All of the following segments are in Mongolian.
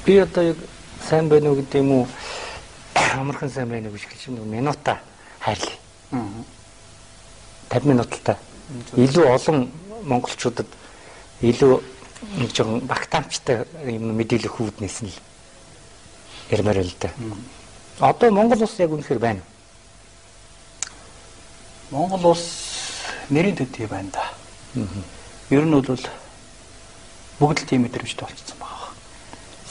Би одоо яг сайн байна уу гэдэг юм уу? Амархан сайн байна уу гэж хэлж юм минута хайрлаа. 50 минуттай. Илүү олон монголчуудад илүү нэг жоохон багтаамжтай юм мэдээлэл хүүднээс нь л ярмаар л да. Одоо Монгол улс яг үнэхээр байна. Монгол улс нэрийн төдий байна да. Ер нь бол бүгд л тийм мэдрэмжтэй болчихсон байгаа.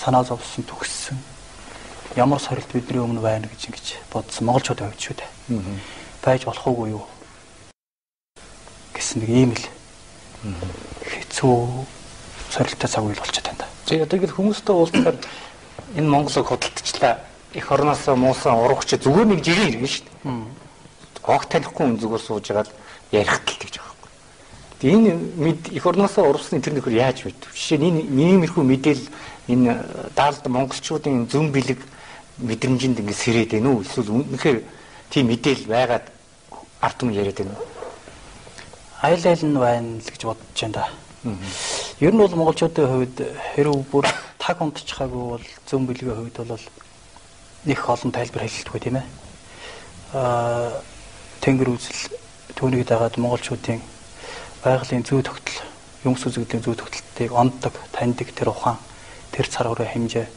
Санаа зовсон, төгссөн. Ямар сорилт бидний өмнө байна гэж бодсон монголчуудын хувьд шүү дээ. Байж болох уу юу гэсэн нэг ийм л хэцүү сорилттой цаг үйл болчиход байна да. Тэгээ одоо ингэ хүмүүстэй уулзахаар энэ Монголыг худалдчихлаа. Эх орноос муусан урагч зүгээр нэг жирийн ирнэ шүү дээ. Огт танихгүй хүн зүгээр сууж байгаад ярих тал гэж байгаа юм. Тэгээ энэ эх орноос урвсны тэр нөхөр яаж мэдв? Жишээ нь энэ иймэрхүү мэдээлэл энэ даалд монголчуудын зөв бэлэг мэдрэмжинд ингэ сэрээд байна уу? Эсвэл үнэхээр тийм мэдээлэл байгаад ард түмэн яриад байна уу? Айл нь байна л гэж бодож байна да. Ер нь бол монголчуудын хувьд хэрв бүр таг унтчихаагүй бол зөв бэлгийн хувьд бол их олон тайлбар хэлэлтгүй тийм ээ. Тэнгэр үзэл түүнийг дагаад монголчуудын байгалийн зүй тогтол, юмс үзэгдлийн зүй тогтолтыг онддог, таньдаг тэр ухаан, тэр цар хүрээ хэмжээ.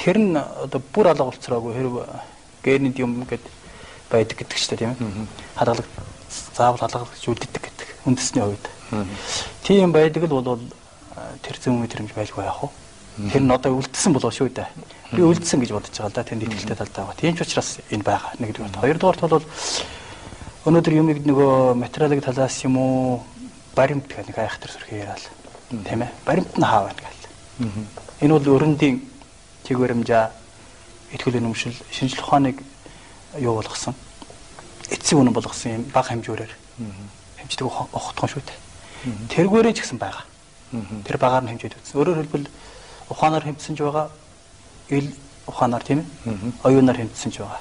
Тэр нь одоо бүр алга болцроогүй хэрв генед юм гэд байдаг гэдэг ч тийм ээ. Хаалгалаг заавал хаалгалагч үлддэг гэдэг үндэсний хувьд. Тийм байдаг л бол тэр зөв мэдрэмж байлгүй яах вэ? Тэр нь одоо үлдсэн болов шүү дээ. Би үлдсэн гэж бодож байгаа л да тэнд итгэлтэй талдаа байгаа. Тийм ч учраас энэ байгаа нэгдүгээр. Хоёрдугаарт бол өнөөдөр юмыг нөгөө материалын талаас юм уу баримт гэх нэг айхтар сүрхий яриад тийм ээ. Баримт нь хаа байна гэл. Энэ бол өрөндийн тэг баримжаа итгүүл үнэмшил шинжлэх ухааныг юу болгосон. Эцсийн үнэн болгосон юм бага хэмжүүрээр хэмждэг ухтхан шүү дээ. Тэргүүрээ ч гэсэн байгаа. Тэр багаар нь хэмжээд үзсэн. Өөрөөр хэлбэл ухаанаар хэмжсэн ч байгаа. Ил ухаанаар тийм ээ. Оюунаар хэмжсэн ч байгаа.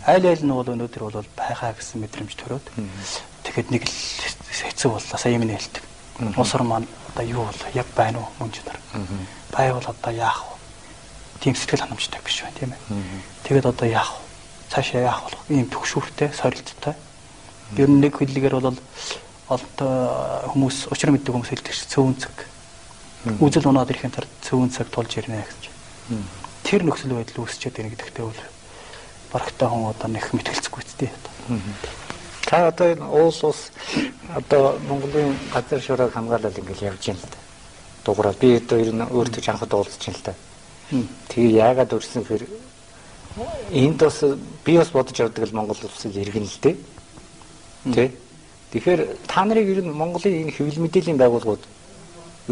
Айл нь бол өнөөдөр бол байгаа гэсэн мэдрэмж төрөөд тэгэхэд нэг л хэцүү боллоо. Сая юм нээлтэг. Улс орн маань одоо юу бол яг байна уу мөн ч нар. Байвал одоо яах вэ? Тийм сэтгэл ханамжтай биш байна тийм ээ. Тэгэхэд одоо яах вэ? Цаашаа яах болох? Ийм төгшүүртэй, сорилттой. Ер нь нэг хэллэгээр бол олонтой хүмүүс учир мэддэг хүмүүс хэлдэг чинь цөөн цаг. Үзэл унаад ирэхин тар цөөн цаг тулж ирнэ гэж. Тэр нөхцөл байдал үүсчихэд байна гэдэгтээ бол барагтай хүн одоо нэг мэтгэлцэхгүй үстэй. Та одоо энэ улс одоо Монголын газар шуураг хамгаалал ингээл явж байна л да. Дугаараа би одоо ер нь өөртөө анхад уулзж байна л да. Тэгээ яагаад өрсөн хэр энд бас би бас бодож явдаг л Монгол улсыг иргэн л дээ. Тэ? Тэгэхээр та нарыг ер нь Монголын энэ хэвлэл мэдээллийн байгууллагууд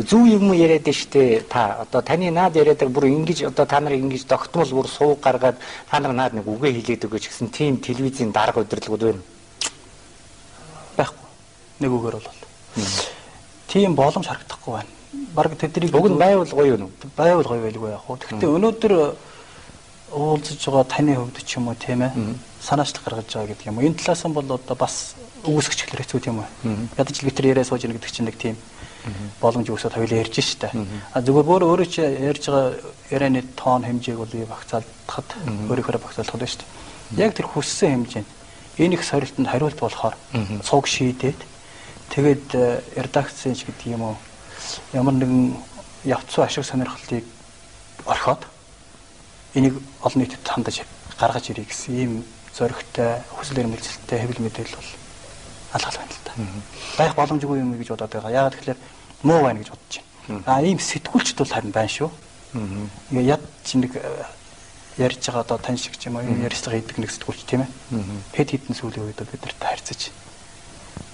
зөв юм яриад штэ та одоо таны наад яриадаг бүр ингэж одоо та нарыг ингэж тогтмол бүр сууг гаргаад та нар наад нэг үгээ хэлээд өгөөч гэсэн тийм телевизийн дарга удирдлагууд байна. Байхгүй. Нэг үгээр бол. Тийм боломж харагдахгүй байна. Бараг тэднийг уг нь байвал гоё юу? Байвал гоё байлгүй яах вэ? Гэхдээ өнөөдөр уулзж байгаа таны хувьд ч юм уу тийм ээ санаачлах гаргаж байгаа гэдэг юм уу. Энэ талаас нь бол одоо бас өгөөсгч хэлэр хэцүү тийм үү. Ядаж л битэр яриа сууж ийн гэдэг чинь нэг тийм боломж өгсөд хоёулаа ярьж штэ. А зүгээр өөрөө чи ярьж байгаа ярианы тоон хэмжээг бол багцаалдахад өөрийнхөө багцаалдах нь штэ. Яг тэр хүссэн хэмжээнд энэ их сорилтонд хариулт болохоор цуг шийдээд тэгээд редакцийн ч гэдэг юм уу ямар нэгэн явцсан ашиг сонирхлыг орхиод энийг олон нийтэд хандаж гаргаж ирэх гэсэн ийм зоригтой хүсэл эрмэлзэлтэй хэвлэл мэдээлэл бол алгал байна л да. Байх боломжгүй юм гэж бодоод байгаа. Яагаад тэгэхээр муу байна гэж бодож байна. Ийм сэтгүүлчд бол харин байна шүү. Ингээ яд чи нэг ярьж байгаа одоо тань шиг ч юм уу ярьцгаа хийдэг нэг сэтгүүлч тийм ээ. Хэд хэдэн сүүлийн үед бид нартай харьцаж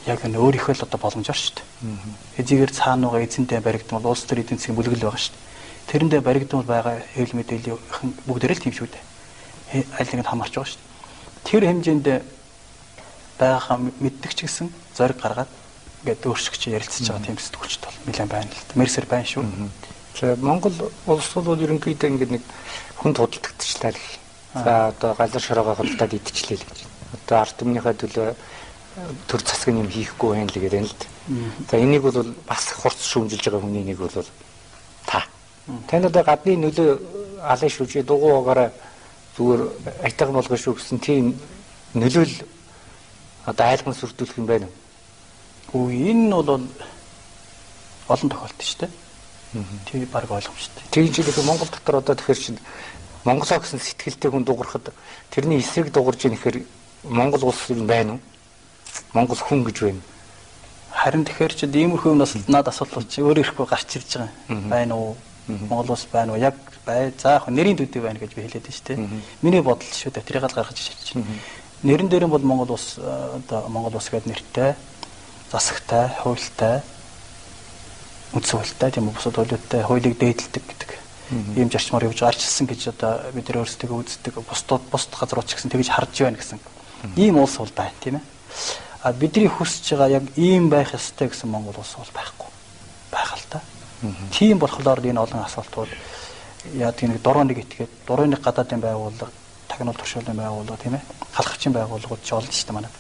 яг энэ өөрийнхөө л одоо боломжоор шүү дээ. Эзэгээр цаана байгаа эзэнтэй баригдмал улс төр эдийн засгийн бүлэгэл байгаа шүү дээ. Тэрэндээ баригдмал байгаа хэвлэл мэдээллийн бүгдээрээ л тийм шүү дээ. Аль нэгэнд хамаарч байгаа шүү дээ. Тэр хэмжээнд байгаа мэддэг ч гэсэн зориг гаргаад ингээд өөрсгч ярилцж байгаа тийм сэтгүүлчд бол нэлээд байна л да. Мерсер байна шүү. За Монгол улс бол ерөнхийдөө ингээд нэг хүн худалдагдчихлаа л. За одоо газар шороогоо худалдаад идчихлээ л гэж. Одоо ард түмнийхээ төлөө төр засгийн юм хийхгүй байна л гэдэг юм л. За энийг бол бас хурц шүүмжилж байгаа хүний нэг бол та. Танд одоо гадны нөлөө алын шүүжээ дугуйгаараа зүгээр айтган болгоно шүү гэсэн тийм нөлөөл одоо айлган сүрдүүлэх юм байна уу? Энэ бол олон тохиолдсон шүү дээ. Тийм баг ойлгомжтой. Тийм ч их Монгол дотор одоо тэгэхээр чинь Монголоо гэсэн сэтгэлтэй хүн дуурахад тэрний эсрэг дуурж ийн гэхээр Монгол улс юм байна уу? Монгол хүн гэж байна. Харин тэгэхээр чи иймэрхүү юмнаас надад асуудал чи өөр ирэхгүй гарч ирж байгаа байна уу? Монгол улс байна уу? Яг бай. За яг нэрийн төдий байна гэж би хэлээд байна шүү дээ. Миний бодол шүү дээ. Тэрийг гаргаж ирж байна. Нэрэн дээр нь бол Монгол улс одоо Монгол улс гэдэг нэртэй, засагтай, хуультай, үндс хуультай тийм үү? Бусад хуулиудтай хуулийг дээдэлдэг гэдэг ийм зарчмаар явж гарчилсан гэж одоо бид нэр өөрсдөө үздэг. Бусад газрууд ч гэсэн тэгж харж байна гэсэн. Ийм улс бол байна тийм ээ. А бидний хүсэж байгаа яг ийм байх ёстой гэсэн Монгол улс бол байхгүй. Байх л та. Тийм болохоор энэ олон асуултууд яадаг нэг дуруу нэг итгээд дуруу нэг гадаадын байгууллага, тагнуул туршуулын байгууллага тийм ээ. Халахчийн байгууллагууд ч олон шүү дээ манайд.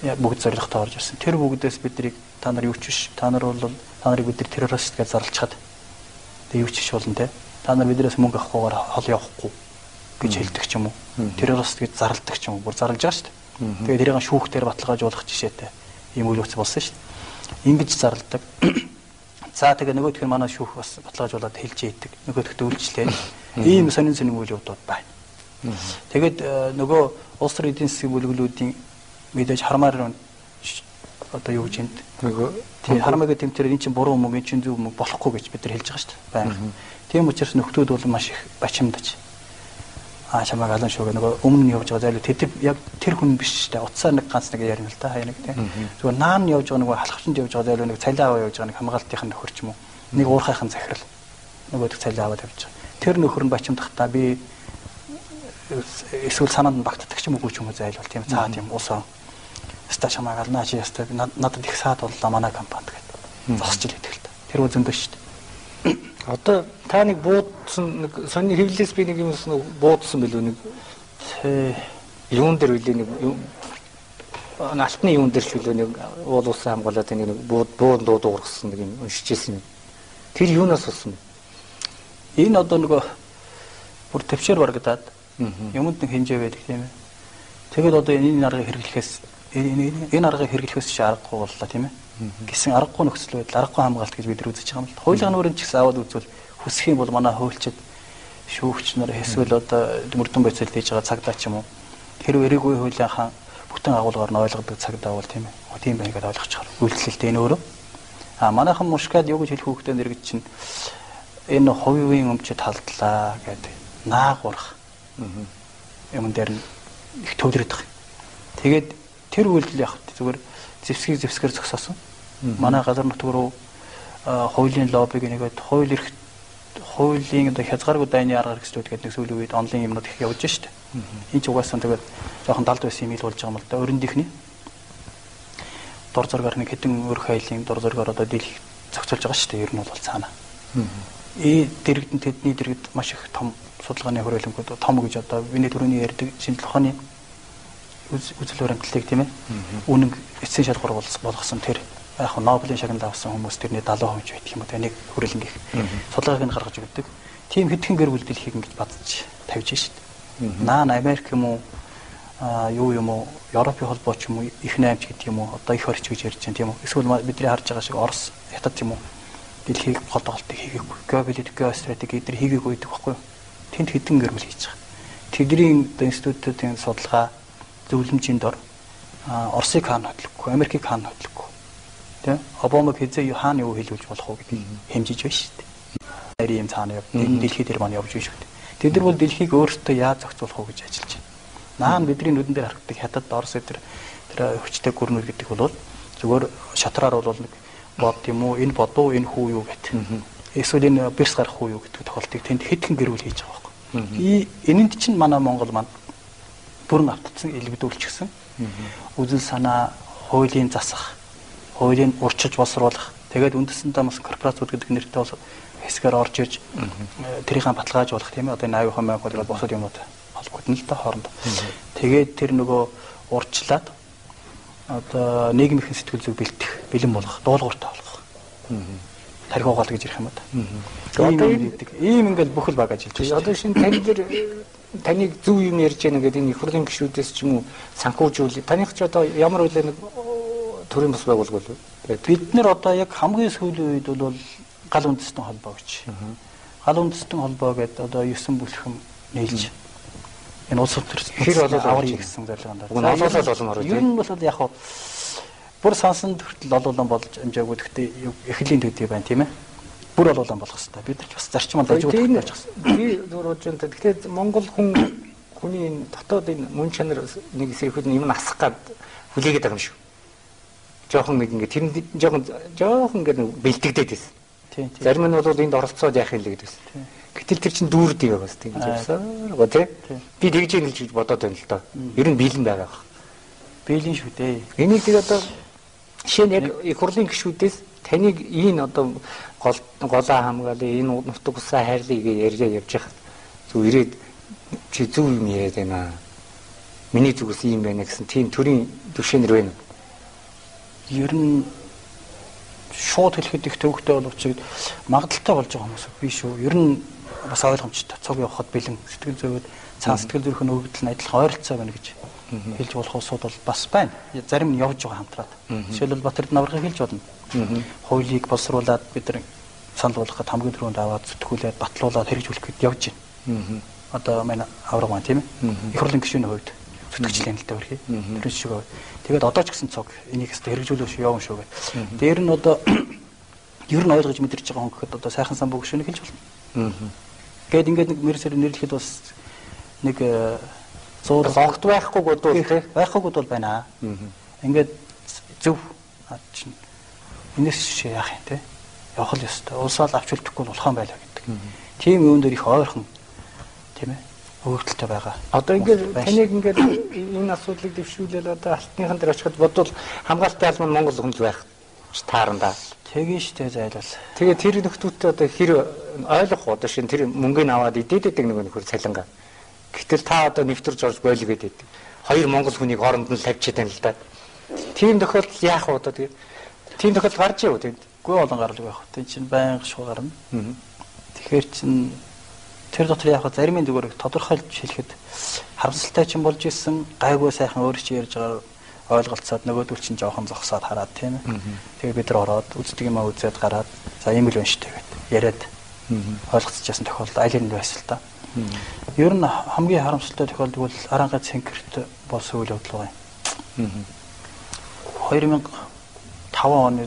Яг бүгд зорилготой орж ирсэн. Тэр бүгдээс биднийг та нар юу ч биш. Та нар бол та нарыг бид террорист гэж зарлчаад тэг юу ч биш болно те. Та нар биднээс мөнгө авахгүйгээр хол явахгүй гэж хэлдэг ч юм уу. Террорист гэж зарладаг ч юм уу. Бүр зарлж байгаа шүү дээ. Тэгээд тэрийг шүүхтээр баталгаажуулах жишээтэй ийм үйл явц болсон шүү дээ. Ингэж зарладаг. За тэгээ нөгөөх нь манай шүүх бас баталгаажуулаад хэлж ийдэг. Нөгөөхд үйлчлээ. Ийм сонин үйл явдлууд байна. Тэгээд нөгөө улс төр эдийн засгийн бүлэглүүдийн мэдээж хармаар одоо юу гэж энд нөгөө тийм хармаагийн тэмдгээр эн чинь буруу мөнгө, эн чинь зөв мөнгө болохгүй гэж бид нар хэлж байгаа шүү дээ. Баян. Тийм учраас нөхдүүд бол маш их бачимдаж чамайг алан шүүгээ нөгөө өмнө нь явж байгаа зайлуу тэд яг тэр хүн биш шүү дээ. Утсаар нэг ганц нэг ярина л да хаяа нэг тийм. Зүгээр наан нь явж байгаа нөгөө халахчанд явж байгаа зайлуу нэг цалин аваа явж байгаа нэг хамгаалтынхын нөхөр ч юм уу. Нэг уурхайхан захирал нөгөөдөг цалин аваад явж байгаа. Тэр нөхөр нь бачимдахтаа би эсвэл санаанд нь багтдаг ч юм уу ч юм уу зайлвал тийм цаад юм уусаа. Ста чамайг алнаа чи ястай надад их саад боллоо манай компанид гэдэг. Зогсож илээд л та. Тэр үл зөндөө шүү дээ. Одоо та нэг буудсан нэг сонины хэвлэлээс би нэг юмс буудсан билүү нэг юун дээр үлээ нэг алтны юун дээр ч үлээ нэг уул усан хамгаалаад нэг буун дуудуургасан нэг юм уншижсэн юм. Тэр юунаас болсон бэ? Энэ одоо нөгөө бүр төвчээр барагдаад юмд нэг хинжээ байдаг тийм ээ. Тэгэд одоо энэ аргыг хэрэглэхээс чи аргагүй боллоо тийм ээ. Гэсэн аргагүй нөхцөл байдал, аргагүй хамгаалт гэж бид нар үзэж байгаа юм л. Хуулийн нүрэн ч гэсэн аваад үзвэл хүсэх юм бол манай хуульчид шүүгч нар эсвэл одоо мөрдөн байцаал хийж байгаа цагдаа ч юм уу. Тэр эрэггүй хуулийнхаа бүтэн агуулгаар нь ойлгодог цагдаа бол тийм ээ. Тийм байх гэдээ ойлгочихоор. Үйлчлэлтэй энэ өөрөө. Манайхан мушкад юу гэж хэлэх хүүхдээ нэргэж чинь энэ хувийн өмчөд талдлаа гэдэг наагуурах. Юм дээр нь их төвлөрөд байгаа. Тэгээд тэр үйлдэл яг зүгээр зэвсгээр зогсоосон. Манай газар нутг руу хуулийн лоббиг нэгээд хуулийн одоо хязгааргүй дайны арга хэрэгслүүд гэдэг нэг сүүлийн үед онлайн юмнууд их явж штэ. Энэ ч угаасаа тэгээд жоохон далд байсан юм ил болж байгаа юм л да. Өрөндийнхний дур зоргоор нэг хэдэн өр хайлын дур зоргоор одоо дийлэх зохицуулж байгаа штэ. Ер нь бол цаана. Дэрэгдэн тэдний дэрэгд маш их том судалгааны хөрөлөнгүүд том гэж одоо миний төрөний ярьдаг шинжлэх ухааны үзэл баримтлалыг тийм ээ үнэн эцсийн шалгуур болгосон тэр яг Нобелийн шагнал авсан хүмүүс тэрний 70% байдаг юм уу нэг хөрөлнг их судалгааг нь гаргаж өгдөг. Тийм хэдхэн гэр бүл дэлхийг ингэж бадж тавьж шít. Наан Америк юм уу юу юм уу Европын холбоо ч юм уу их наймч гэдэг юм уу одоо их орч гэж ярьж байна тийм үү. Эсвэл бидний харж байгаа шиг Орос хятад юм уу дэлхийг гол тоглолтыг хийгээгүй. Геополитик стратеги эдгээр хийгээгүй гэдэг баггүй юу. Тэнд хэдэн гэр бүл хийж байгаа. Тэдний институтуудын судалгаа зөвлөмжийн дор Оросыг хаана хөдлөхгүй, Америкийг хаана хөдлөхгүй. Тэ? Обамаг хэзээ хаана юу хэлүүлж болох вэ гэдгийг хэмжиж байна шүү дээ. Нарийн юм цаана яв. Дэлхий дээр маань явж байна шүү дээ. Тэд нар бол дэлхийг өөрсдөө яаж зохицуулах вэ гэж ажиллаж байна. Наан бидний нүдэн дээр харагддаг хятад Орос тэр хүчтэй гүрнүүд гэдэг бол зүгээр шатраар бол нэг бод юм уу, энэ бод уу, энэ хүү юу гэдэг. Эсвэл энэ бэрс гарах хүү юу гэдэг тохиолдолд тэнд хэдхэн гэр бүл хийж байгаа байхгүй. Энэнд чинь манай Монгол маань бүрэн автцсан илэгдүүлчихсэн. Үзэл санаа, хуулийн засах, хуулийн урчиж боловсруулах, тэгээд үндэсэндээ бас корпорациуд гэдэг нэртэй бол хэсгээр орж ирж тэрийг баталгаажуулах тийм ээ. Одоо энэ аюухан байг бол босод юмнууд холбогдно л та хоорондоо. Тэгээд тэр нөгөө урчлаад одоо нийгмийн сэтгэл зүйг бэлтгэх, бэлэн болгох, дуулууртай болгох. тарих угаал гэж ярих юм да. Одоо ийм ингээл бүх л баг ажиллаж байна. Одоо шинэ таныг зөв юм ярьж яана гэдэг энэ их хурлын гишүүдээс ч юм уу санхүүжүүл таних ч одоо ямар үйл нэг төрийн бас байгуулга бол бид нэр одоо яг хамгийн сүүлийн үед бол гал үндэстэн холбоо гэж. Гал үндэстэн холбоо гэдэг одоо 9 бүлхэм нийлж энэ улс хэр болоод аврыг гэсэн зорилгонд. Олоолол боломоор үү? Ер нь бол яг хаа бүр сансан хүртэл олуулан болж амжаагүй. Гэхдээ эхлийн төдий байна тийм ээ. Бүр олуулан болох хэрэгтэй. Бид нар ч бас зарчмаар дажгүй байж гсэн. Би зурж байна. Тэгэхээр Монгол хүний энэ дотоод энэ мөн чанар нэг хэсэгүүд юм асах гад хүлээгээд байгаа юм шүү. Жохон нэг ингэ тэр жоохон ингэ бэлтгэдэд байсан. Тийм. Зарим нь бол энд оролцоод яах юм л гэдэг байсан. Гэтэл тэр чинь дүүрдэг байгаас тийм гэсэн. Гоо тий. Би тэгж юм гэж бодоод байна л доо. Ер нь бэлэн байгаа. Бэлэн шүү дээ. Энийг тэр одоо жишээ нь яг их хурлын гишүүдээс таныг энэ одоо голоо хамгаалаа энэ нутаг усаа хайрлыг ярьж явж байгаа. Зүг ирээд чи зөв юм яриад байна. Миний зүгээс юм байна гэсэн тийм төрийн төвшөнөр байна. Ер нь шууд хэлэхэд их төвөгтэй боловч магадaltaй болж байгаа хүмүүс биш шүү. Ер нь бас ойлгомжтой. Цуг явахад бэлэн сэтгэл зүйд цаан сэтгэл зүрх нөгөөдөл нь адилхан ойролцоо байна гэж хэлж болох улсууд бол бас байна. Зарим нь явж байгаа хамтраад. Жишээлбэл Батэрд наврахыг хэлж болно. Хуулийг боловсруулад бид нар санал болгоход хамгийн түрүүнд аваад зүтгүүлээд батлуулаад хэрэгжүүлэх гээд явж байна. Одоо манай авраг маань тийм ээ. Их хурлын гишүүний хувьд зүтгэжлэн л тавирхий. Тэр шиг. Тэгээд одоо ч гэсэн цог энийг хэвээр хэрэгжүүлэх шүү явна шүү гэдэг. Дээр нь одоо ер нь ойлгож мэдэрч байгаа хүн гэхэд одоо сайхан самбуу гишүүнийг хэлж болно. Гээд ингээд нэг мэрсээр нэрлэхэд бас нэг 100 огт байхгүй бодвол тий байхгүй бол байна. Ингээд зөв чинь энэс шиг яах юм те явах л ёстой. Улсаал авч үлдэхгүй нь болох юм байлаа гэдэг. Тийм юун дээр их ойрхон тийм ээ өөрчлөлттэй байгаа. Одоо ингээд таныг ингээд энэ асуудлыг дэвшүүлэл одоо алтныхан дээр очиход бодвол хамгаалалтын албан Монгол хүнд байх таарандаа. Тэгээ штэ зайлвал. Тэгээ тэр нөхдүүдтэй одоо хэр ойлгох одоо шин тэр мөнгөний аваад идээдэг нэг нөхөр цалингаа. Гэтэл та одоо нэвтэрж орж бойл гэдэг. Хоёр монгол хүнийг оронд нь тавьчихсан юм л да. Тийм тохиолдол яах вэ одоо тэгээ? Тийм тохиолдол гарч ияв тийм. Гүй олон гардаг байх. Тэн чинь байнга шууд гарна. Тэгэхээр чин тэр дотор яг зарим нь зүгээр тодорхойлж хэлэхэд харамсалтай ч юм болж исэн гайгүй сайхан өөрөө чи ярьж байгаа ойлголцоод нөгөөдөл чинь жоохон зогсоод хараад тийм ээ. Тэгээ бид нар ороод үздэг юм аа үзээд гараад за ийм л байна штэ гэдэг яриад ойлгоцчихсан тохиолдол аль нь байсан л та. Ер нь хамгийн харамсалтай тохиолдол бол Аранга Цэнкэрт болсон үйл явдал байна. 2005 оны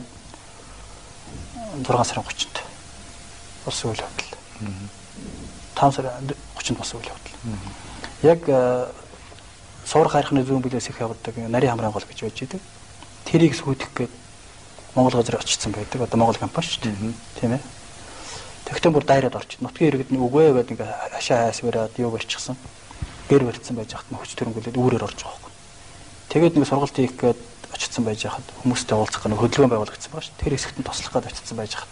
6 сарын 30-нд болсон үйл явдал. 5 сарын 30-нд болсон үйл явдал. Яг Суур хайрхны зүүн билээс их явдаг нарийн хамрын гол гэж байж идэг. Тэрийг сүйдэх гээд Монгол газар очсон байдаг. Одоо Монгол компани шүү дээ. Тийм ээ. Тэгтээ бүр дайраад орчид. Нутгийн иргэд нь үгүй гэдэг ингээ хашаа хайс бариад юу барьчихсан. Гэр барьцсан байж хат хүч төрөнгөлөд үүрээр орж байгаа байхгүй. Тэгээд нэг сургалт хийх гээд очсон байж хат хүмүүстэй уулзах гэх хөдөлгөөн байгуулагдсан байгаа шүү. Тэр хэсэгт нь тослох гээд очсон байж хат.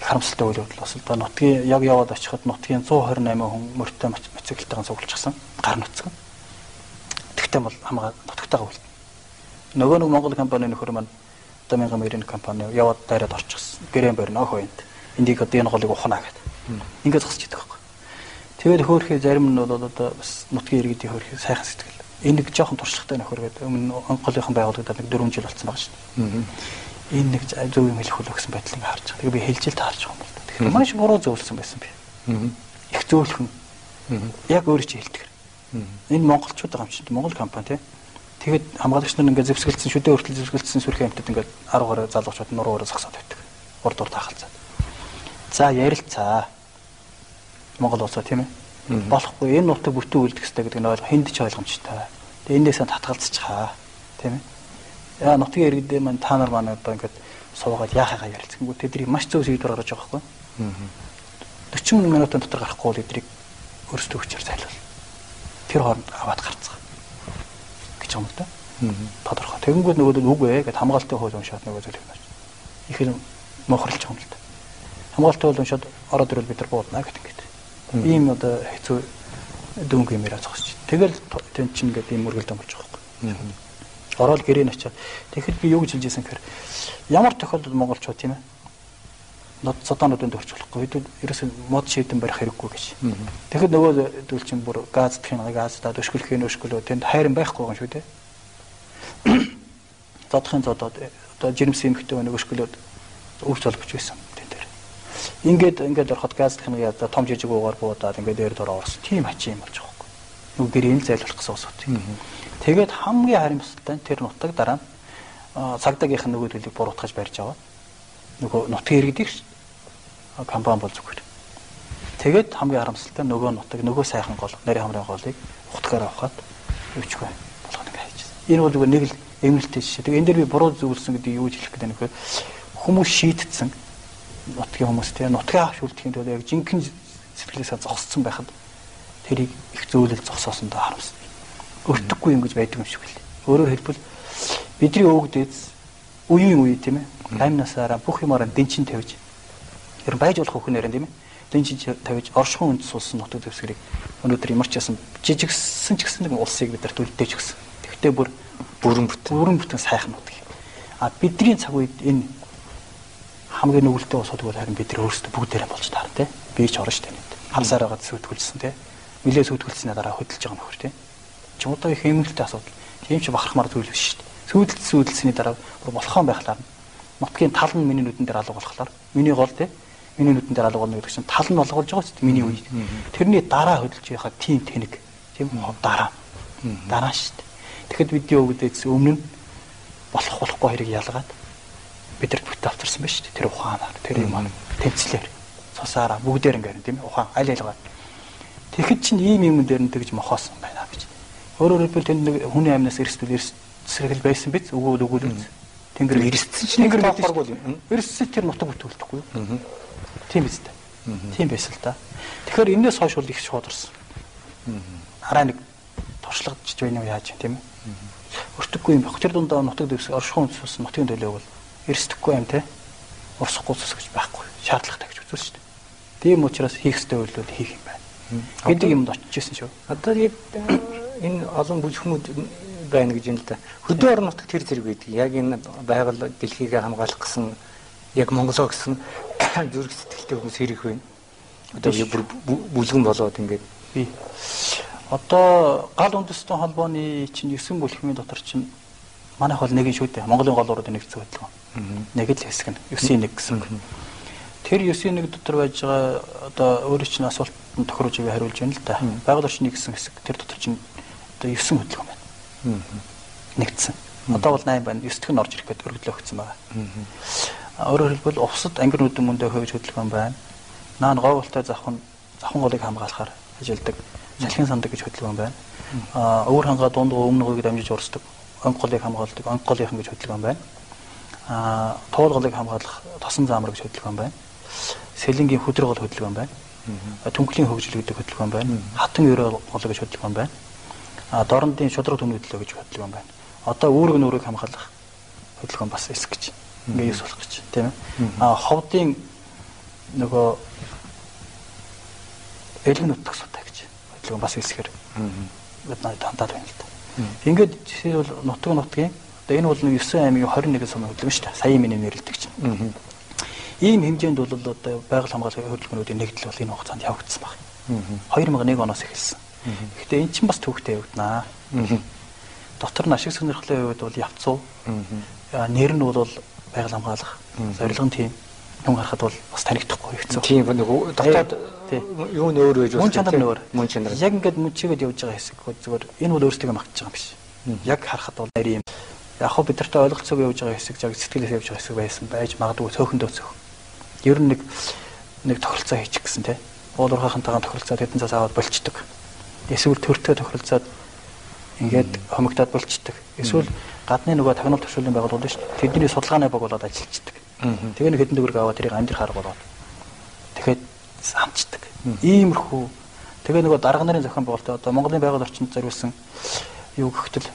Харамсалтай үйл явдал бас л да нутгийн яг яваад очиход нутгийн 128 хүн мөртөө моциклтайгаа цуглуулчихсан. Гар нутцсан. Тэгтээ бол хамгаа нутагтайгаа үлдэн. Нөгөө нэг Монгол компани нөхөр маань одоо 1000 компани яваад дайраад орчихсон. Гэрэн барина хойнд. Эндийг одоо энэ голыг ухнаа гэдэг. Ингээд зогсож идэх байхгүй. Тэгээд хөөхөө зарим нь бол одоо бас нутгийн иргэдийн хөөхөө сайхан сэтгэл. Энэ нэг жоохон туршлагатай нөхөр гэдэг өмнө голынхан байгуулагдаад нэг 4 жил болсон байгаа шүү дээ. Энэ нэг зөв юм хэлэх хөлөө гэсэн байдлыг харж байгаа. Тэгээд би хэлжилт харж байгаа юм бол. Тэгэхээр маш буруу зөвлөсөн байсан би. Их зөвлөхөн. Яг өөрөө чи хэлдэг. Энэ монголчууд байгаа юм чинь Монгол компани тий. Тэгээд хамгаалагч нар ингээд зэвсгэлцсэн шүдээ хүртэл зэвсгэлцсэн сүрхэн амтад ингээд 10 гаруй залуучууд нуруугаар зогсоод байдаг. Урд урд хаалцаад. За ярилцаа. Монгол улсаа тийм ээ. Болохгүй энэ нутаг бүтэн үлдэх хэрэгтэй гэдэг нь ойлгох хүнд ч ойлгомжтой. Тэгээ эндээсээ татгалзчихаа. Тийм ээ. Яа нутгийн иргэдээ маань та нар маань одоо ингээд суугаад яахаа ярилцсангүй тэдний маш зөв сэдвэр гаргаж байгаа байхгүй. 40 минутын дотор гарахгүй бол эдрийг өөрсдөө хүчээр зайлуул. Тэр хооронд аваад гарцгаа. Гэж юм л да. Тодорхой. Тэгэнгүүт нөгөөдөл үгүй ээ гэд хамгаалтын хууль уншаад нөгөө зүйл юм. Их юм мохорлж байгаа юм л да. Хамгаалтын хууль уншаад ороод ирвэл бид нар бууднаа гэдэг ингээд. Ийм одоо хэцүү дөнгө юм яриа зогсож. Тэгэл тэн чинь ингээд ийм мөргөлдөн болж байгаа байхгүй. Ороод гэрээ нь очиад тэгэхэд би юу гэж хэлж ийсэн гэхээр ямар тохиолдолд монголчууд тийм ээ цодоонуудад өрч болохгүй. Хэдүүл ерөөсөө мод шийдэн барих хэрэггүй гэж. Тэгэхэд нөгөө зүйл чинь бүр газ даад өшгөлөх тэнд хайрын байхгүй юм шүү дээ. Зодохын зодоод одоо жирэмсэн эмхтэй нэг өшгөлөд өвч олгож байсан тэн дээр. Ингээд ороход газ дхийн одоо том жижиг уугаар буудаад ингээд дээр дөрөө орсон. Тийм ачи юм болж байгаа байхгүй. Нүг гэрийн зайлуулах гэсэн усууд. Тэгээд хамгийн харамсалтай нь тэр нутаг дараа нь цагдаагийнх нь нөгөө төлөв буруутгаж барьж аваад нөгөө нутгийн иргэдийг компани бол зүгээр. Тэгээд хамгийн харамсалтай нөгөө нутаг нөгөө сайхан гол нарийн хамрын голыг ухтгаар авахад өвчгүй болгоно гэж хайжсэн. Энэ бол зүгээр нэг л эмнэлтэй жишээ. Тэгээд энэ дээр би буруу зөвлөсөн гэдэг юу гэж хэлэх гэдэг нөхөр хүмүүс шийтдсэн нутгийн хүмүүс тийм нутгийн авшүүлдэхийн тулд яг жинхэнэ сэтгэлээсээ зогссон байхад тэрийг их зөөлөл зогсоосондоо харамсна. Өртөггүй юм гэж байдаг юм шиг л. Өөрөөр хэлбэл бидний өвгдөөс үеийн үе тийм ээ. Амнасаараа бүх юмараа дэнчин тавьж ер нь байж болох хүн нэрэн тийм ээ. Дэнчин тавьж оршихуун үнд суулсан нутаг дэвсгэрийг өнөөдөр ямар ч ясан жижигсэн ч гэсэн нэг улсыг бид нар төлөвлөж гисэн. Тэгвэл бүр бүрэн бүтэн сайхан нутаг. А бидний цаг үед энэ хамгийн нүгэлтэй усууд бол харин бид нар өөрсдөө бүгдээрээ болж таар тийм. Би ч орно шүү дээ. Хамсаар байгаа сүйтгүүлсэн тийм. Нилээ сүйтгүүлснээр дараа хөдөлж байгаа нөхөр тийм. Чи одоо их эмнэлтэй асуудал. Тийм ч бахархмаар зүйл биш шүү дээ. Сүйдэлсний дараа болохон байхлаар нутгийн тал нь миний нүдэн дээр алга болохоор миний гол тийм миний нүдэн дээр алга болно гэдэг чинь тал нь олгуулж байгаа шүү дээ миний үе. Тэрний дараа хөдөлж яхаа тийм тэнэг тийм дараа шүү дээ. Тэгэхэд бидний өвгдөөс өмнө нь болохгүй хэрэг ялгаад бид нар бүт авчирсан байна шүү дээ. Тэр ухаанаар тэр юм тэмцлэр цусаараа бүгдээр ингээд тийм ухаан аль алгаад. Тэгэхэд чинь ийм дээр нь тэгж мохоосон байна гэж. Өөрөөр хэлбэл тэнд нэг хүний амнаас эрсдэл сэргэл байсан биз өгөөл тэнгэр эрсдсэн чинь тэнгэр болохгүй юм. Эрсдсэн тэр нутаг бүтүүлдэхгүй юу? Тийм биз дээ. Тийм байсан л да. Тэгэхээр энэс хойш бол их шуударсан. Араа нэг туршлагадж байна уу яаж тийм ээ? Өртөггүй юм баг. Тэр дундаа нутаг дэвс оршихуун цус нутгийн төлөө бол эрсдэхгүй юм те. Урсахгүй цус гэж байхгүй. Шаардлагатай гэж үзсэн шүү дээ. Тийм учраас хийх ёстой үйлдэл хийх юм байна. Гэдэг юмд очижсэн шүү. Одоо энэ олон бүлхнүүд байна гэж юм л да. Хөдөө орон нутагт тэр зэрэг байдаг. Яг энэ байгаль дэлхийг хамгаалах гэсэн яг Монголоо гэсэн зүрх сэтгэлтэй хүмүүс хэрэг байна. Одоо бүлгэн болоод ингээд би одоо гал үндэстэн холбооны чинь 9 бүлхмийн дотор чинь манайх бол нэг нь шүү дээ. Монголын гол урд нэгдсэн хөдөлгөөн. Нэг л хэсэг нь 9-1 гэсэн. Тэр 9-1 дотор байж байгаа одоо өөрөө чинь асуултанд тохируулж хариулж байна л да. Байгаль орчны гэсэн хэсэг тэр дотор чинь одоо 9 хөдөлгөөн байна. Нэгдсэн. Одоо бол 8 байна. 9-т нь орж ирэх гэдэг өргөдлөө өгсөн байгаа. Өөрөөр хэлбэл увсад ангир нүдэн мөндөө хөвж хөдөлгөөн байна. Наан говьолтой завхан голыг хамгаалахаар ажилладаг салхин сандаг гэж хөдөлгөөн байна. Өвөр хангаа дундгой өмнөгөөг дамжиж урсдаг онг голыг хамгаалдаг онг голынхан гэж хөдөлгөөн байна. Туул голыг хамгаалах тосон заамар гэж хөдөлгөөн байна. Сэлэнгийн хөдөр гол хөдөлгөөн байна. Түнхлийн хөгжил гэдэг хөдөлгөөн байна. Хатан өрөө гол гэж хөдөлгөөн байна. Дорндын шудраг түн хөдөлгөөн гэж хөдөлгөөн байна. Одоо үүрэг нүрийг хамгаалах хөдөлгөөн бас эсэх гэж. Ингээ юус болох гэж тийм ээ. Ховдын нөгөө элэг нутаг сутай гэж хөдөлгөөн бас эсэхэр надад тантаад байна л да. Ингээд жишээлбэл нутгийн одоо энэ бол 9 аймгийн 21 сумын хөдөлгөөн шүү дээ. Саяын миний нэрлэдэг чинь. Ийм хэмжээнд бол одоо байгаль хамгааллын хөдөлгөөнүүдийн нэгдэл бол энэ хугацаанд явагдсан байна. 2001 оноос эхэлсэн. Гэхдээ эн чинь бас төвхтэй явагдана. Дотор нь ашиг сонирхлын хувьд бол явцуу. Нэр нь бол байгаль хамгаалах зорилго нь тийм юм харахад бол бас танигдахгүй хэцүү. Тийм нэг дотоод юу нөөр байж мөн чанар нөөр. Мөн чанар. Яг ингээд мөн чигээд явж байгаа хэсэг зүгээр энэ бол өөрсдөө магтаж байгаа юм биш. Яг харахад бол нарийн юм. Яг хөө бидэртээ ойлголцоог явж байгаа хэсэг яг сэтгэлээс явж байгаа хэсэг байсан байж магадгүй цөөхөндөө цөөх. Ер нь нэг тохиролцоо хийчих гэсэн тий. Уулуурхаахантайгаа тохиролцоод хэдэн цаас аваад болчдөг. Эсвэл төртөө тохиролцоод ингээд хомигдоод болчдөг. Эсвэл гадны нөгөө тагнуул төвшөөлийн байгууллага шүү дээ. Тэдний судалгааны баг болоод ажиллаждаг. Тэгээ нэг хэдэн төгрөг аваад тэрийг амьдрах арга болоод. Тэгэхэд самчдаг. Иймэрхүү. Тэгээ нөгөө дарга нарын зохион байгуулалт одоо Монголын байгаль орчинд зориулсан юу гэхтэл